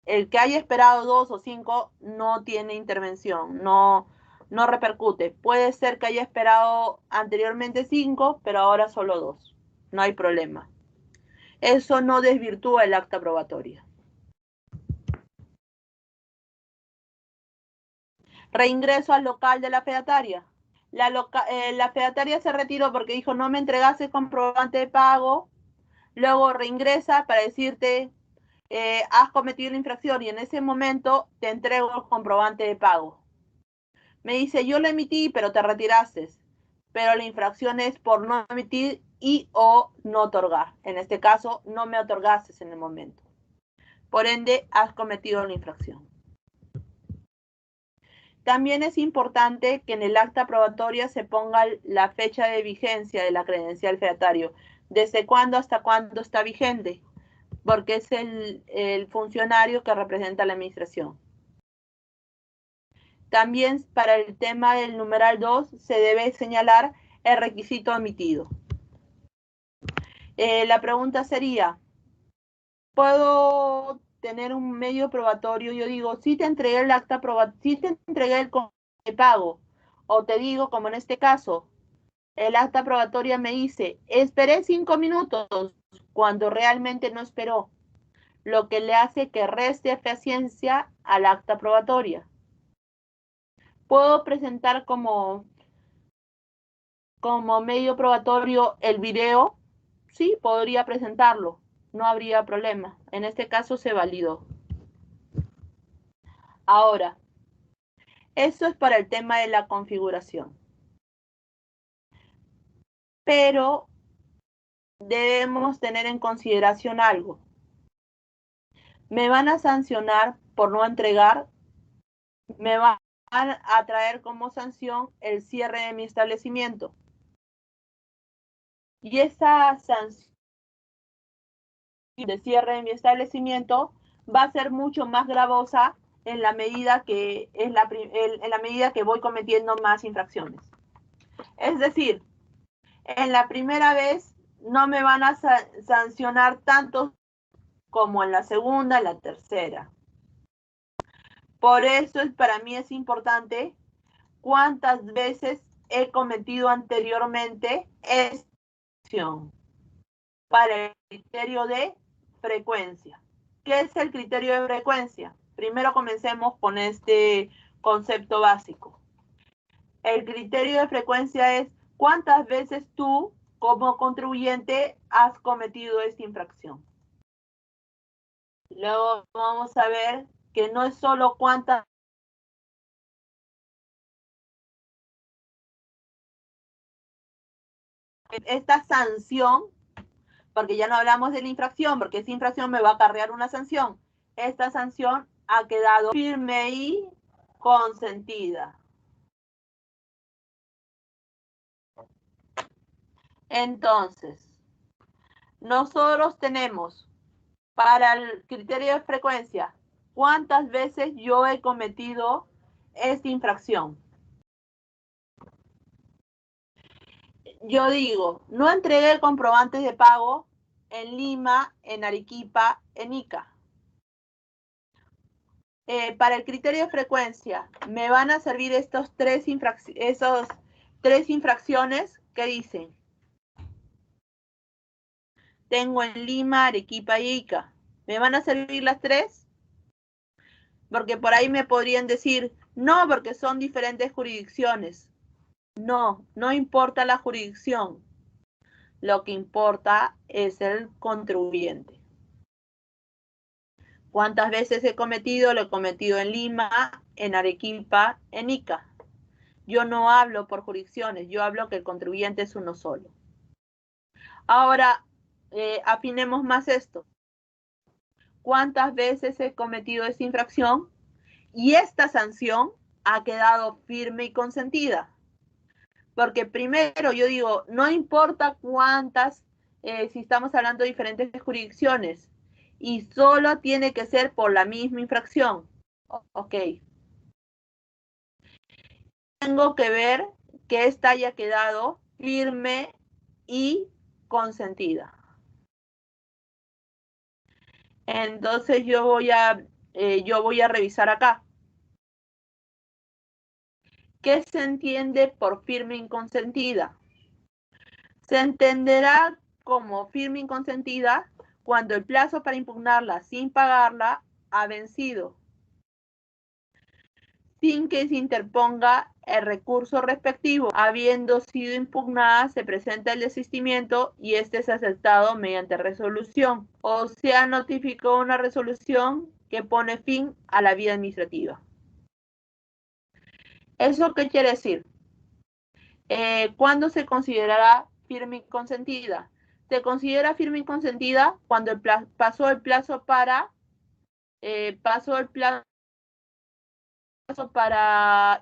A: El que haya esperado 2 o 5 no tiene intervención, no repercute. Puede ser que haya esperado anteriormente 5, pero ahora solo 2. No hay problema. Eso no desvirtúa el acta probatoria. Reingreso al local de la fedataria. La fedataria se retiró porque dijo no me entregaste el comprobante de pago. Luego reingresa para decirte has cometido la infracción y en ese momento te entrego el comprobante de pago. Me dice, yo lo emití, pero te retiraste. Pero la infracción es por no emitir y o no otorgar. En este caso, no me otorgaste en el momento. Por ende, has cometido la infracción. También es importante que en el acta probatoria se ponga la fecha de vigencia de la credencial fedatario. ¿Desde cuándo hasta cuándo está vigente? Porque es el funcionario que representa a la administración. También para el tema del numeral 2 se debe señalar el requisito omitido. La pregunta sería, ¿puedo tener un medio probatorio? Yo digo, sí te entregué el acta probatoria, sí te entregué el de pago. O te digo, como en este caso, el acta probatoria me dice, esperé 5 minutos cuando realmente no esperó, lo que le hace que reste eficiencia al acta probatoria. Puedo presentar como medio probatorio el video, sí, podría presentarlo, no habría problema. En este caso se validó. Ahora, Eso es para el tema de la configuración. Pero debemos tener en consideración algo. Me van a sancionar por no entregar, me van a traer como sanción el cierre de mi establecimiento. Y esa sanción de cierre de mi establecimiento va a ser mucho más gravosa en la medida que, en la medida que voy cometiendo más infracciones. Es decir, en la primera vez no me van a sancionar tanto como en la segunda, en la tercera. Por eso para mí es importante cuántas veces he cometido anteriormente esta acción para el criterio de frecuencia. ¿Qué es el criterio de frecuencia? Primero comencemos con este concepto básico. El criterio de frecuencia es cuántas veces tú, como contribuyente, has cometido esta infracción. Luego vamos a ver que no es solo cuántas. Esta sanción, porque ya no hablamos de la infracción, porque esa infracción me va a acarrear una sanción. Esta sanción ha quedado firme y consentida. Entonces, nosotros tenemos para el criterio de frecuencia, ¿cuántas veces yo he cometido esta infracción? Yo digo, no entregué comprobantes de pago en Lima, en Arequipa, en Ica. Para el criterio de frecuencia, me van a servir esos tres infracciones que dicen. Tengo en Lima, Arequipa y Ica. ¿Me van a servir las tres? Porque por ahí me podrían decir, no, porque son diferentes jurisdicciones. No, no importa la jurisdicción. Lo que importa es el contribuyente. ¿Cuántas veces he cometido? Lo he cometido en Lima, en Arequipa, en Ica. Yo no hablo por jurisdicciones, yo hablo que el contribuyente es uno solo. Ahora, afinemos más esto. ¿Cuántas veces he cometido esta infracción? Y esta sanción ha quedado firme y consentida. Porque primero yo digo, no importa cuántas, si estamos hablando de diferentes jurisdicciones, y solo tiene que ser por la misma infracción. Ok. Tengo que ver que esta haya quedado firme y consentida. Entonces yo voy a revisar acá. ¿Qué se entiende por firme y consentida? Se entenderá como firme y consentida cuando el plazo para impugnarla sin pagarla ha vencido, sin que se interponga el recurso respectivo. Habiendo sido impugnada, se presenta el desistimiento y este es aceptado mediante resolución. O sea, notificó una resolución que pone fin a la vía administrativa. ¿Eso qué quiere decir? ¿Cuándo se considerará firme y consentida? Se considera firme y consentida cuando pasó el plazo para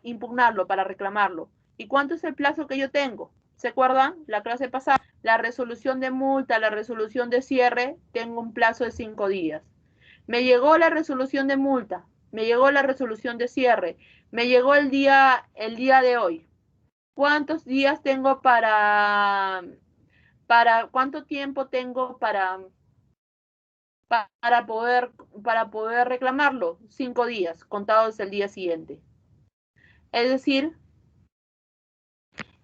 A: impugnarlo, para reclamarlo. ¿Y cuánto es el plazo que yo tengo? ¿Se acuerdan? La clase pasada, la resolución de multa, la resolución de cierre, tengo un plazo de 5 días. Me llegó la resolución de multa, me llegó la resolución de cierre, me llegó el día de hoy. ¿Cuántos días tengo cuánto tiempo tengo para poder reclamarlo? 5 días, contados el día siguiente. Es decir,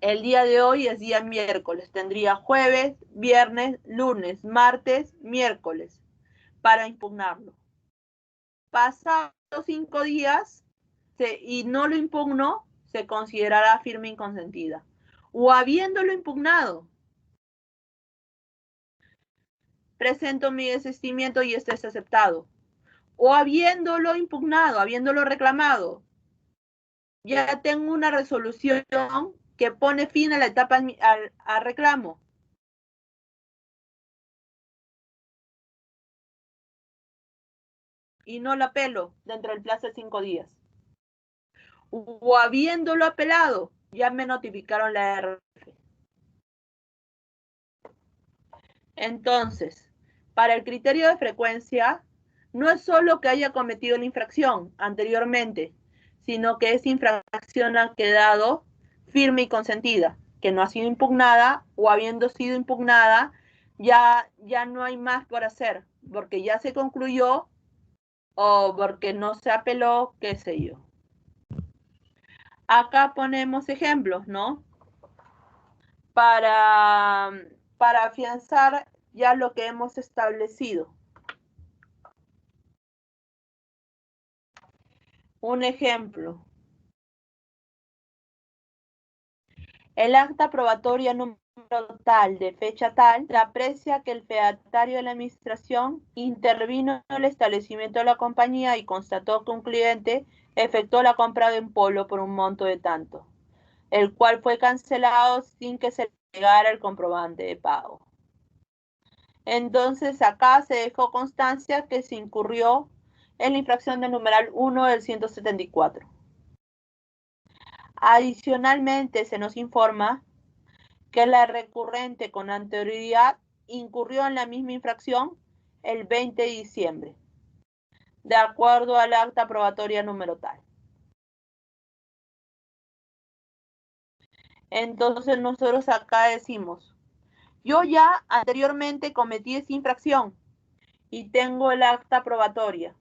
A: el día de hoy es día miércoles. Tendría jueves, viernes, lunes, martes, miércoles para impugnarlo. Pasados 5 días y no lo impugno, se considerará firme y consentida. O habiéndolo impugnado, presento mi desistimiento y este es aceptado. O habiéndolo impugnado, habiéndolo reclamado, ya tengo una resolución que pone fin a la etapa al reclamo. Y no la apelo dentro del plazo de 5 días. O habiéndolo apelado, ya me notificaron la RF. Entonces, para el criterio de frecuencia, no es solo que haya cometido la infracción anteriormente, sino que esa infracción ha quedado firme y consentida, que no ha sido impugnada o habiendo sido impugnada, ya no hay más por hacer, porque ya se concluyó o porque no se apeló, qué sé yo. Acá ponemos ejemplos, ¿no? Para afianzar ya lo que hemos establecido. Un ejemplo. El acta probatoria número tal de fecha tal se aprecia que el fedatario de la administración intervino en el establecimiento de la compañía y constató que un cliente efectuó la compra de un polo por un monto de tanto, el cual fue cancelado sin que se llegara el comprobante de pago. Entonces acá se dejó constancia que se incurrió en la infracción del numeral 1 del 174. Adicionalmente se nos informa que la recurrente con anterioridad incurrió en la misma infracción el 20 de diciembre, de acuerdo al acta probatoria número tal. Entonces nosotros acá decimos, yo ya anteriormente cometí esa infracción y tengo el acta probatoria.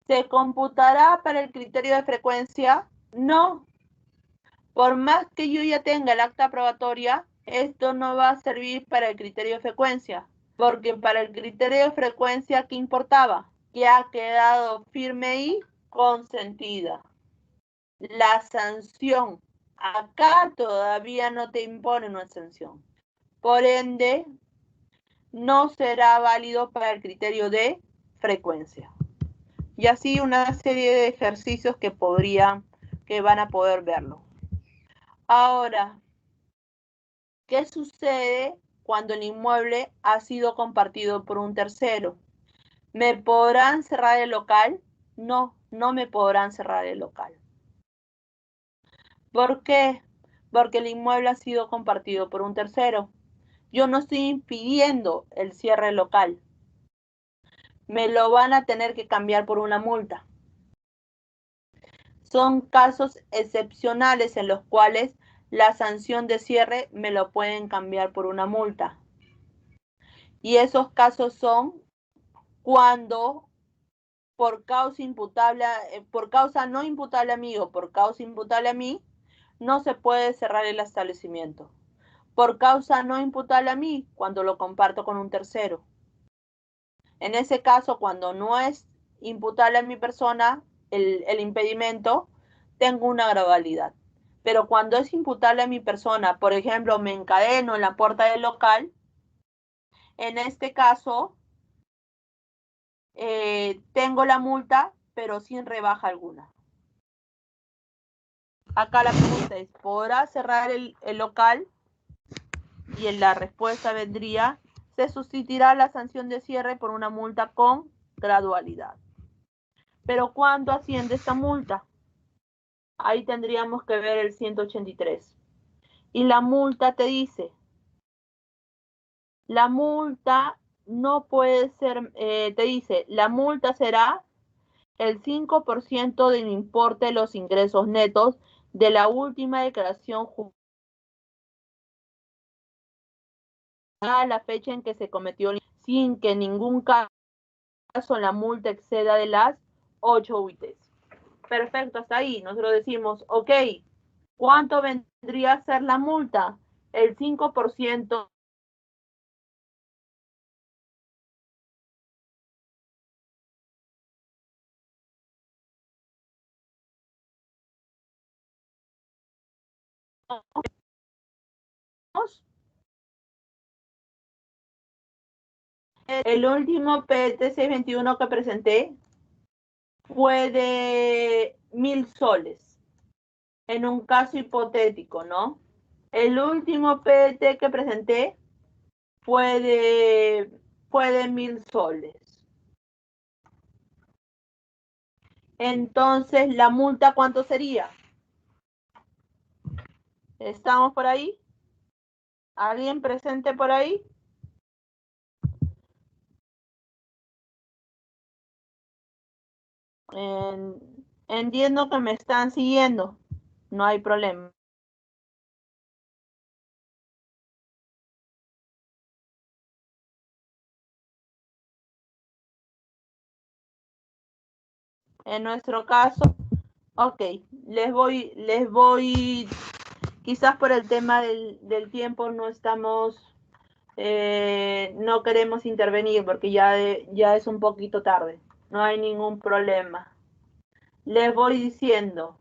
A: ¿Se computará para el criterio de frecuencia? No. Por más que yo ya tenga el acta probatoria, esto no va a servir para el criterio de frecuencia, porque para el criterio de frecuencia, ¿qué importaba? Que ha quedado firme y consentida. La sanción, acá todavía no te impone una sanción. Por ende, no será válido para el criterio de frecuencia. Y así una serie de ejercicios que van a poder verlo. Ahora, ¿qué sucede cuando el inmueble ha sido compartido por un tercero? ¿Me podrán cerrar el local? No, no me podrán cerrar el local. ¿Por qué? Porque el inmueble ha sido compartido por un tercero. Yo no estoy impidiendo el cierre local. Me lo van a tener que cambiar por una multa. Son casos excepcionales en los cuales la sanción de cierre me lo pueden cambiar por una multa. Y esos casos son cuando por causa no imputable a mí o por causa imputable a mí, no se puede cerrar el establecimiento. Por causa no imputable a mí, cuando lo comparto con un tercero. En ese caso, cuando no es imputable a mi persona el impedimento, tengo una gradualidad. Pero cuando es imputable a mi persona, por ejemplo, me encadeno en la puerta del local, en este caso, tengo la multa, pero sin rebaja alguna. Acá la pregunta es, ¿podrá cerrar el local? Y en la respuesta vendría, se sustituirá la sanción de cierre por una multa con gradualidad. Pero ¿cuándo asciende esta multa? Ahí tendríamos que ver el 183. Y la multa te dice, la multa no puede ser, te dice, la multa será el 5% del importe de los ingresos netos de la última declaración a la fecha en que se cometió, sin que en ningún caso la multa exceda de las 8 UITs. Perfecto, hasta ahí. Nosotros decimos, ok, ¿cuánto vendría a ser la multa? El 5%. El último PT621 que presenté fue de 1000 soles. en un caso hipotético, ¿no? El último PET que presenté fue de 1.000 soles. Entonces, ¿la multa cuánto sería? ¿Estamos por ahí? ¿Alguien presente por ahí? Entiendo que me están siguiendo. No hay problema. En nuestro caso, ok, les voy, quizás por el tema del tiempo no estamos, no queremos intervenir porque ya es un poquito tarde. No hay ningún problema. Les voy diciendo,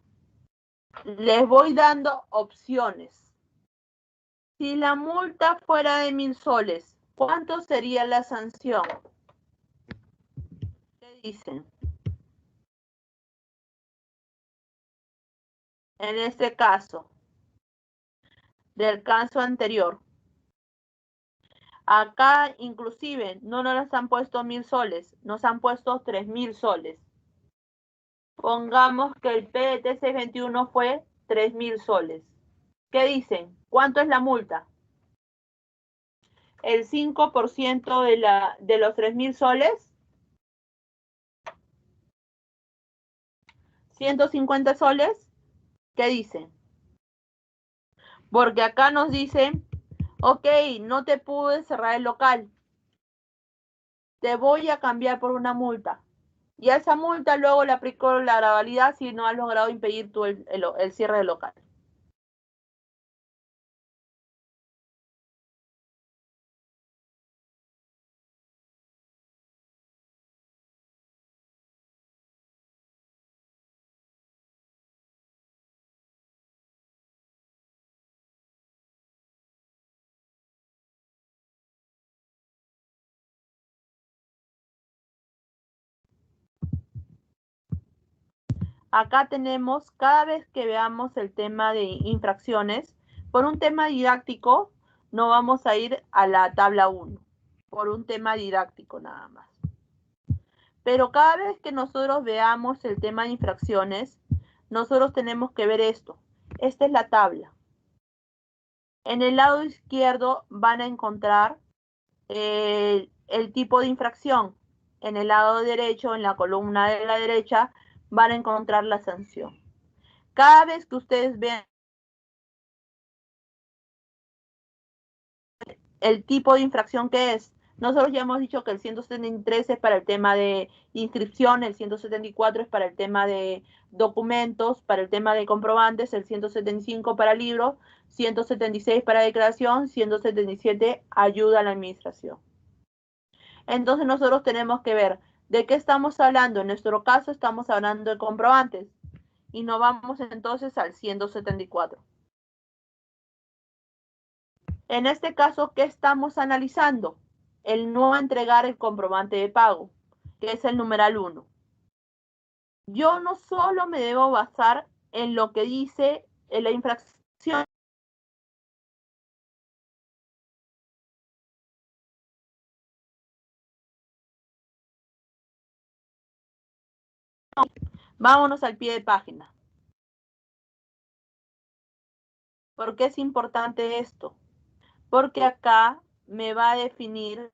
A: les voy dando opciones. Si la multa fuera de 1.000 soles, ¿cuánto sería la sanción? ¿Qué dicen? En este caso, del caso anterior. Acá inclusive no nos han puesto 1.000 soles, nos han puesto 3.000 soles. Pongamos que el PET 621 fue 3.000 soles. ¿Qué dicen? ¿Cuánto es la multa? El 5% de los 3.000 soles, 150 soles. ¿Qué dicen? Porque acá nos dicen, ok, no te pude cerrar el local, te voy a cambiar por una multa. Y a esa multa luego le aplicó la gradualidad si no has logrado impedir tú el cierre del local. Acá tenemos, cada vez que veamos el tema de infracciones, por un tema didáctico, no vamos a ir a la tabla 1, por un tema didáctico nada más. Pero cada vez que nosotros veamos el tema de infracciones, nosotros tenemos que ver esto. Esta es la tabla. En el lado izquierdo van a encontrar el tipo de infracción. En el lado derecho, en la columna de la derecha, van a encontrar la sanción. Cada vez que ustedes vean el tipo de infracción que es, nosotros ya hemos dicho que el 173 es para el tema de inscripción, el 174 es para el tema de documentos, para el tema de comprobantes, el 175 para libros, 176 para declaración, 177 ayuda a la administración. Entonces nosotros tenemos que ver de qué estamos hablando. En nuestro caso estamos hablando de comprobantes y nos vamos entonces al 174. En este caso, ¿qué estamos analizando? El no entregar el comprobante de pago, que es el numeral 1. Yo no solo me debo basar en lo que dice en la infracción. Vámonos al pie de página. ¿Por qué es importante esto? Porque acá me va a definir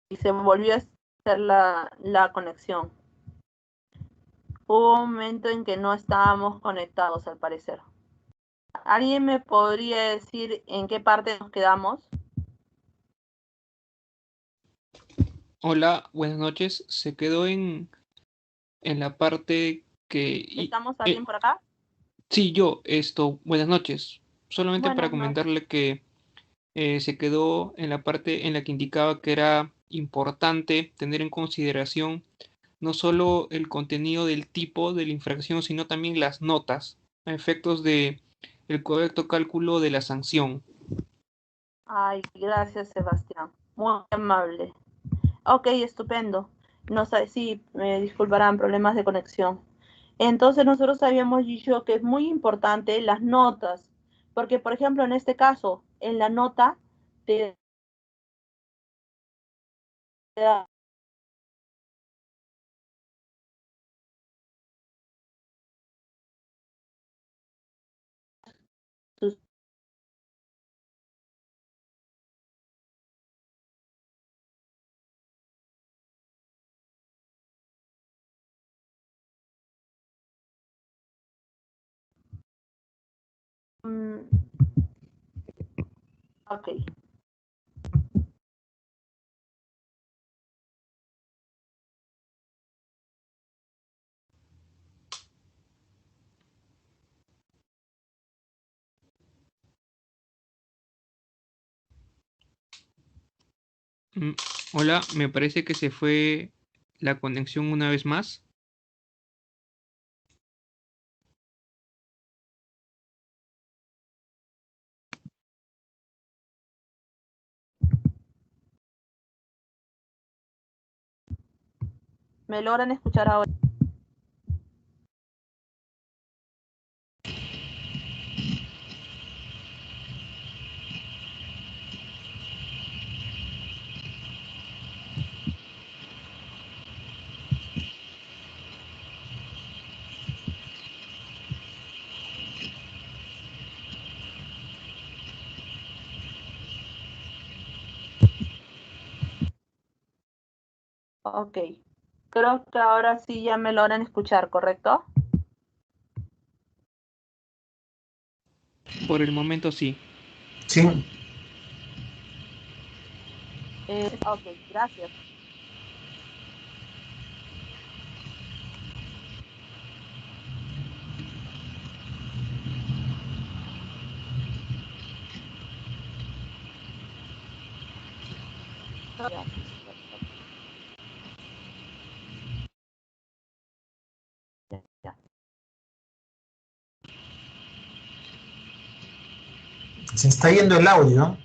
A: Y se volvió a hacer la conexión. Hubo un momento en que no estábamos conectados, al parecer. ¿Alguien me podría decir en qué parte nos quedamos?
B: Hola, buenas noches. Se quedó en la parte que...
A: ¿Estamos alguien por acá?
B: sí, buenas noches. Solamente para
A: Buenas noches.
B: comentarle que se quedó en la parte en la que indicaba que era importante tener en consideración no solo el contenido del tipo de la infracción, sino también las notas a efectos de el correcto cálculo de la sanción.
A: Ay, gracias, Sebastián. Muy amable. Ok, estupendo. No sé si me disculparán problemas de conexión. Entonces nosotros habíamos dicho que es muy importante las notas, porque por ejemplo en este caso, en la nota te da sus... Ok.
B: Mm, Hola, me parece que se fue la conexión una vez más.
A: ¿Me logran escuchar ahora? Ok. Creo que ahora sí ya me logran escuchar, ¿correcto?
B: Por el momento sí.
C: Sí,
A: Ok, gracias. Gracias. Ya.
C: se está yendo el audio.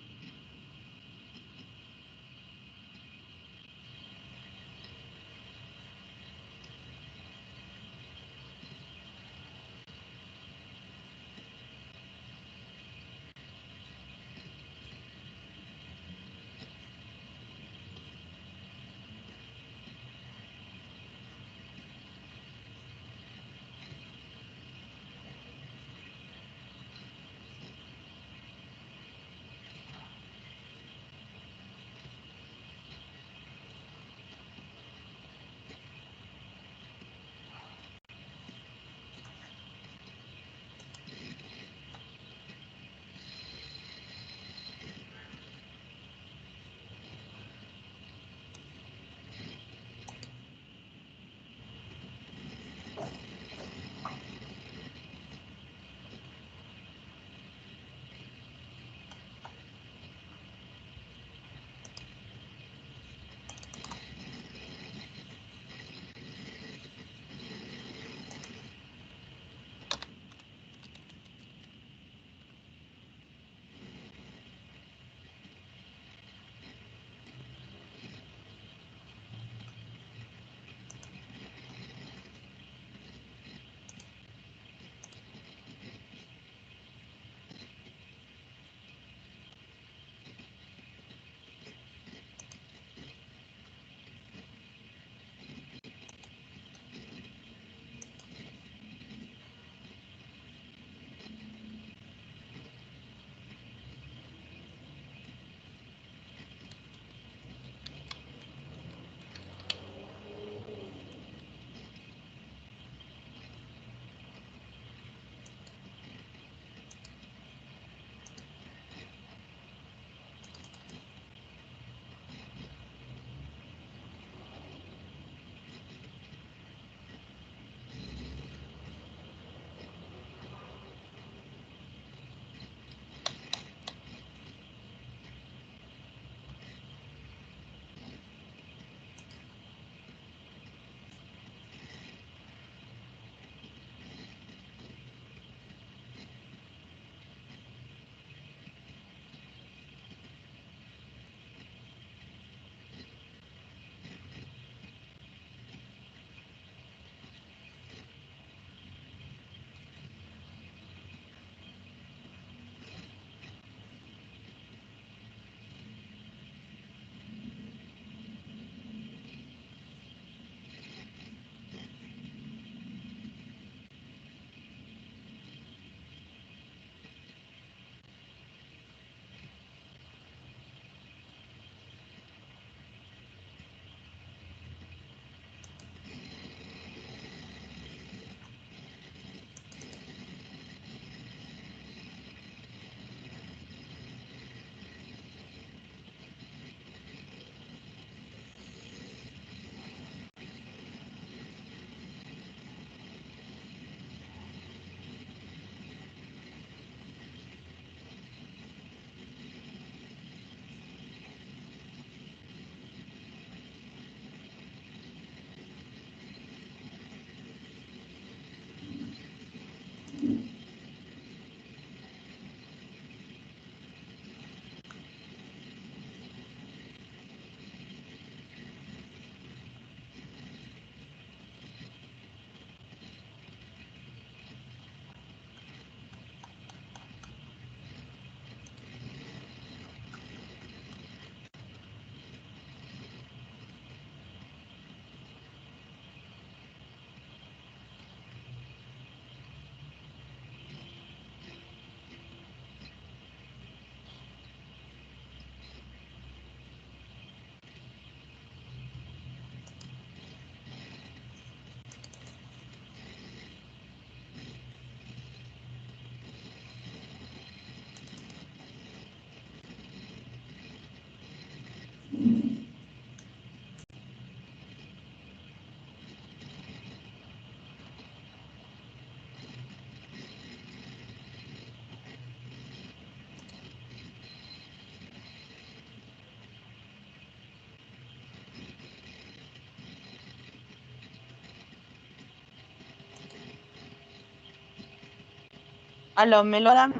A: Aló, Melora,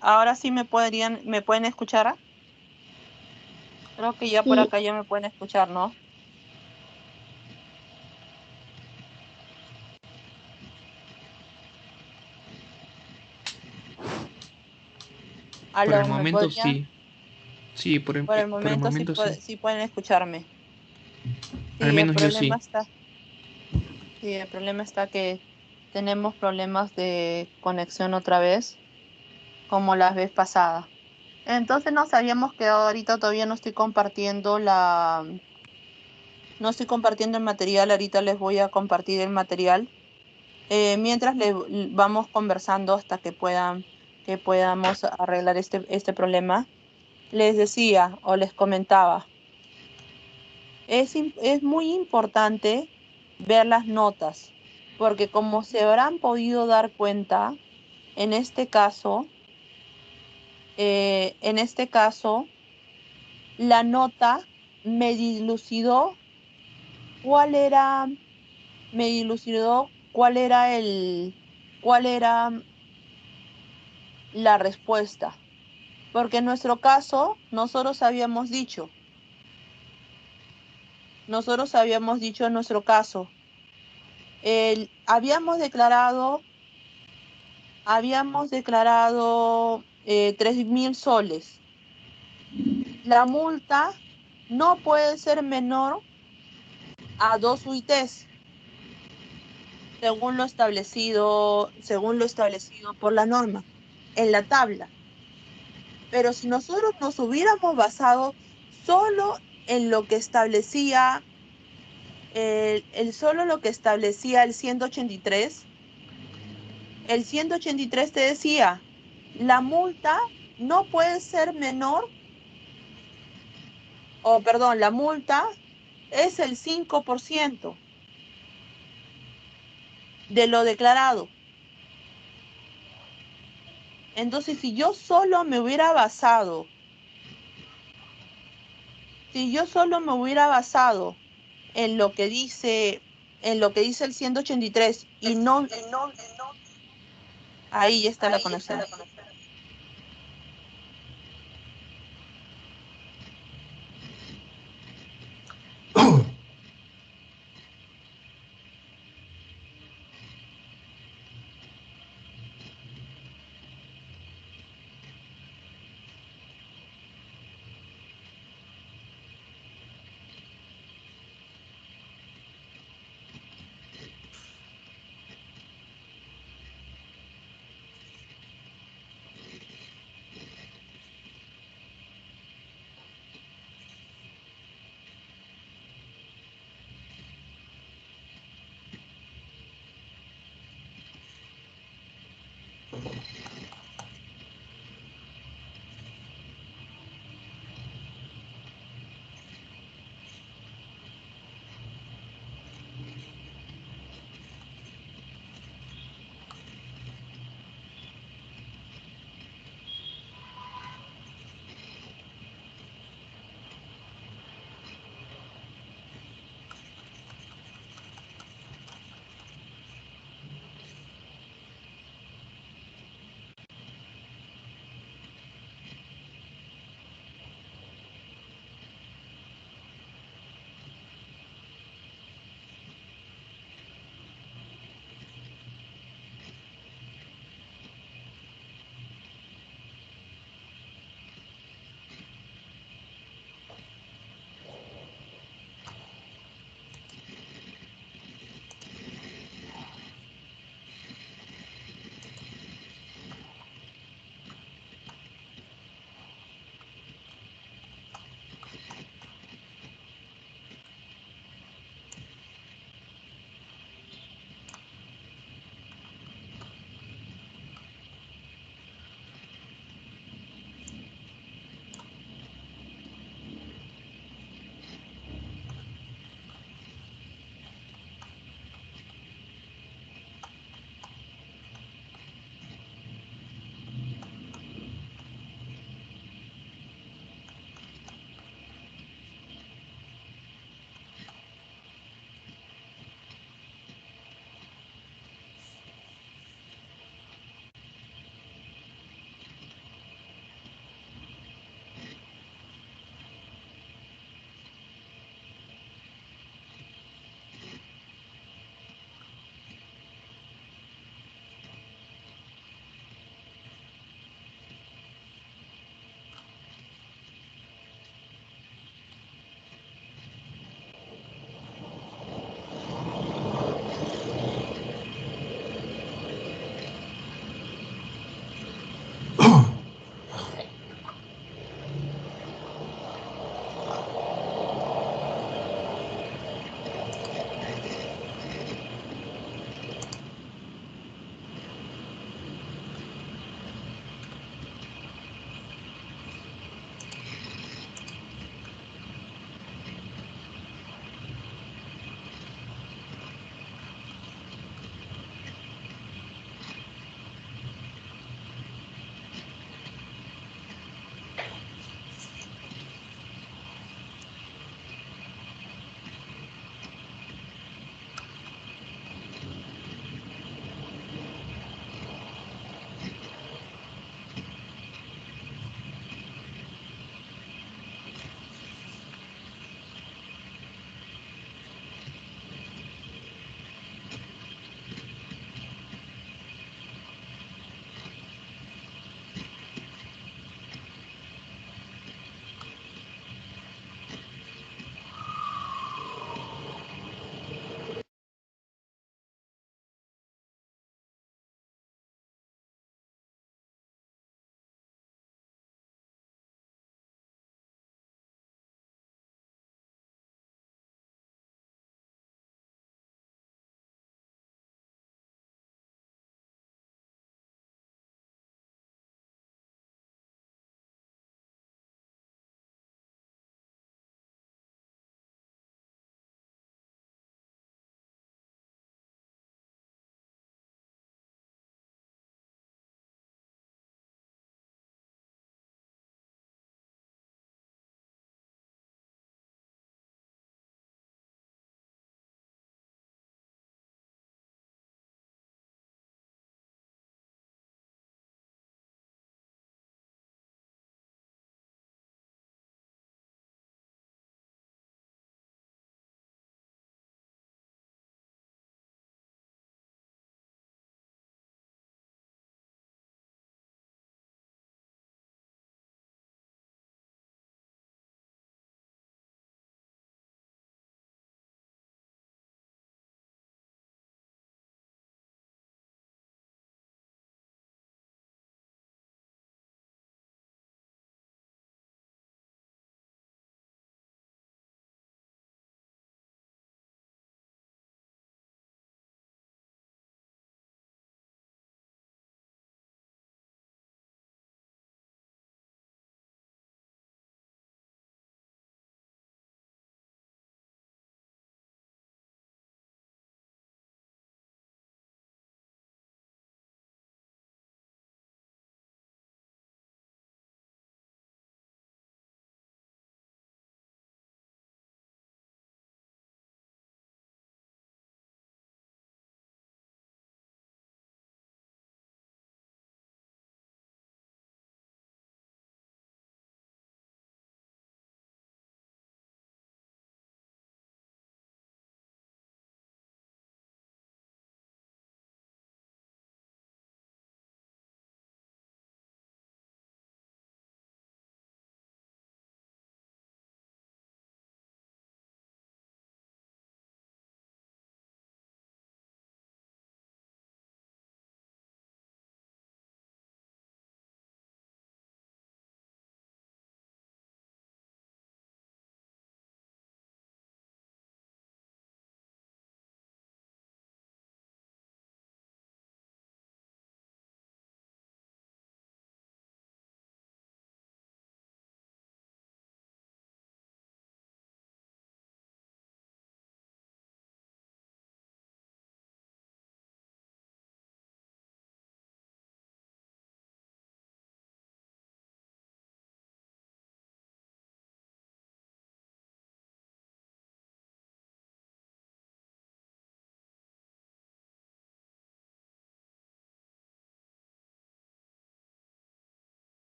A: ahora sí me pueden escuchar. Creo que ya por
D: Sí,
A: acá ya me pueden escuchar, ¿no?
B: Por el
A: Aló, ¿me
B: momento
A: podrían?
B: sí. Sí,
A: Por el
B: por el
A: momento sí,
B: momento sí.
A: sí pueden escucharme.
B: Al
A: Sí,
B: menos yo sí.
A: el problema está que tenemos problemas de conexión otra vez, como la vez pasada. Entonces nos habíamos quedado ahorita, todavía no estoy compartiendo el material, ahorita les voy a compartir el material. Mientras vamos conversando hasta que podamos arreglar este problema. Les decía o les comentaba, es muy importante ver las notas, porque como se habrán podido dar cuenta, en este caso, la nota me dilucidó cuál era, me dilucidó cuál era la respuesta. Porque en nuestro caso, nosotros habíamos dicho en nuestro caso, habíamos declarado 3.000 soles. La multa no puede ser menor a 2 UITs, según lo establecido por la norma, en la tabla. Pero si nosotros nos hubiéramos basado solo en lo que establecía solo lo que establecía el 183, el 183 te decía, la multa no puede ser menor, la multa es el 5% de lo declarado. Entonces, si yo solo me hubiera basado en lo que dice el 183 y no, ahí ya está la conexión.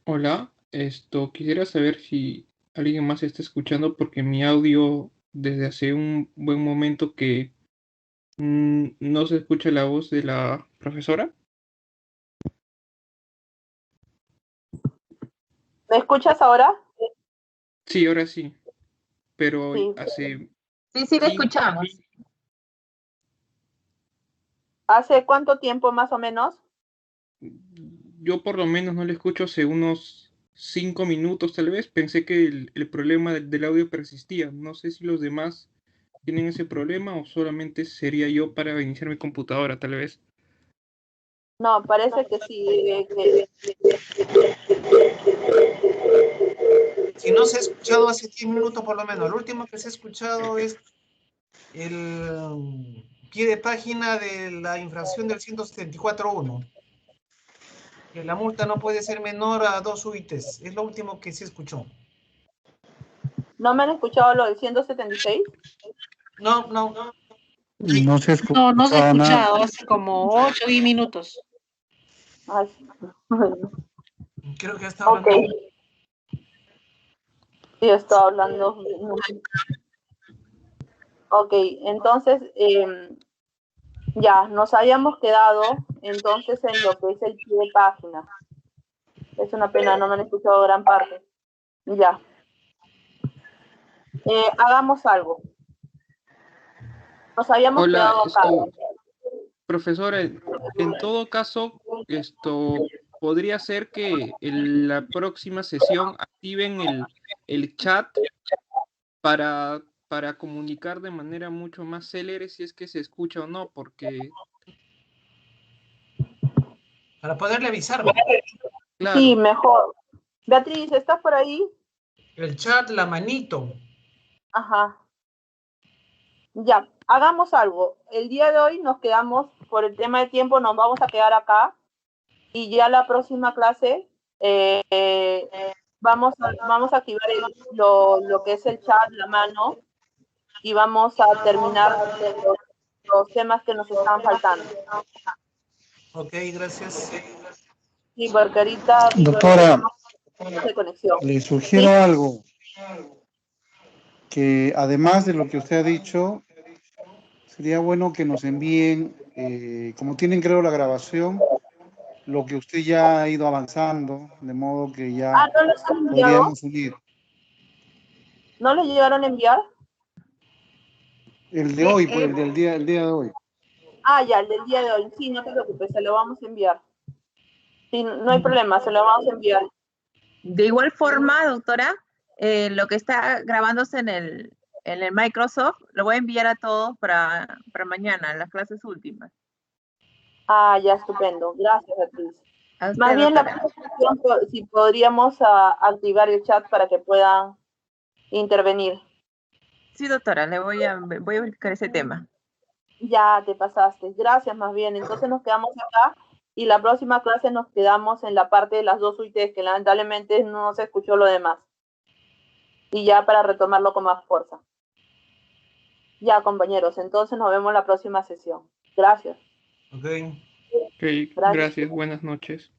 B: Hola, quisiera saber si alguien más está escuchando porque mi audio desde hace un buen momento que no se escucha la voz de la profesora.
A: ¿Me escuchas ahora?
B: Sí, ahora sí, pero
A: Sí.
B: hace
D: Sí, le
B: 5,
D: escuchamos.
A: ¿Hace cuánto tiempo más o menos?
B: yo por lo menos no le escucho hace unos 5 minutos tal vez. Pensé que el problema del audio persistía. No sé si los demás tienen ese problema o solamente sería yo para iniciar mi computadora tal vez.
A: No, parece que sí.
C: Si no se ha escuchado hace 10 minutos por lo menos, lo último que se ha escuchado es el pie de página de la infracción del 174.1. Que la multa no puede ser menor a 2 UITs. Es lo último que se escuchó.
A: ¿No me han escuchado lo del 176?
C: No, no.
E: No se
D: No se ha
E: escuchaba nada.
D: escuchado hace como 8 o 10 minutos.
A: Ay,
C: Creo que está
A: ok.
C: hablando.
A: Sí, estoy hablando. Ok, entonces ya nos habíamos quedado entonces en lo que es el pie de página. Es una pena, no me han escuchado gran parte. Ya. Hagamos algo. Nos habíamos
B: Hola,
A: quedado acá.
B: profesora, en todo caso, podría ser que en la próxima sesión activen el chat para comunicar de manera mucho más célere si es que se escucha o no, porque,
C: Para poderle avisar, ¿no?
A: Sí,
B: claro,
A: mejor. Beatriz, ¿estás por ahí?
C: El chat, la manito.
A: Ajá. Ya, hagamos algo. El día de hoy nos quedamos, por el tema de tiempo, nos vamos a quedar acá y ya la próxima clase vamos a activar lo que es el chat, la mano, y vamos a terminar los temas que nos están faltando.
C: Ok, gracias.
A: Sí, porque ahorita
E: Doctora,
A: tenemos de conexión.
E: le
A: Sí,
E: sugiero algo, que además de lo que usted ha dicho, sería bueno que nos envíen, como tienen creo la grabación, lo que usted ya ha ido avanzando, de modo que ya
A: ¿no les han enviado?
E: podríamos unir.
A: ¿No les llegaron a enviar?
E: El de hoy, pues, el día de hoy.
A: Ya, el del día de hoy. Sí, no te preocupes, se lo vamos a enviar. Sí, no hay problema, se lo vamos a enviar.
D: De igual forma, doctora, lo que está grabándose en el Microsoft, lo voy a enviar a todos para mañana, las clases últimas.
A: Ya, estupendo. Gracias, Beatriz.
D: A usted,
A: Más bien, la
D: doctora.
A: presentación, si podríamos activar el chat para que puedan intervenir.
D: Sí, doctora, voy a verificar ese tema.
A: Ya te pasaste. Gracias, más bien. Entonces nos quedamos acá y la próxima clase nos quedamos en la parte de las 2 UITs, que lamentablemente no se escuchó lo demás. Y ya para retomarlo con más fuerza. Ya, compañeros, entonces nos vemos en la próxima sesión. Gracias.
C: Ok.
B: ok, gracias, buenas noches.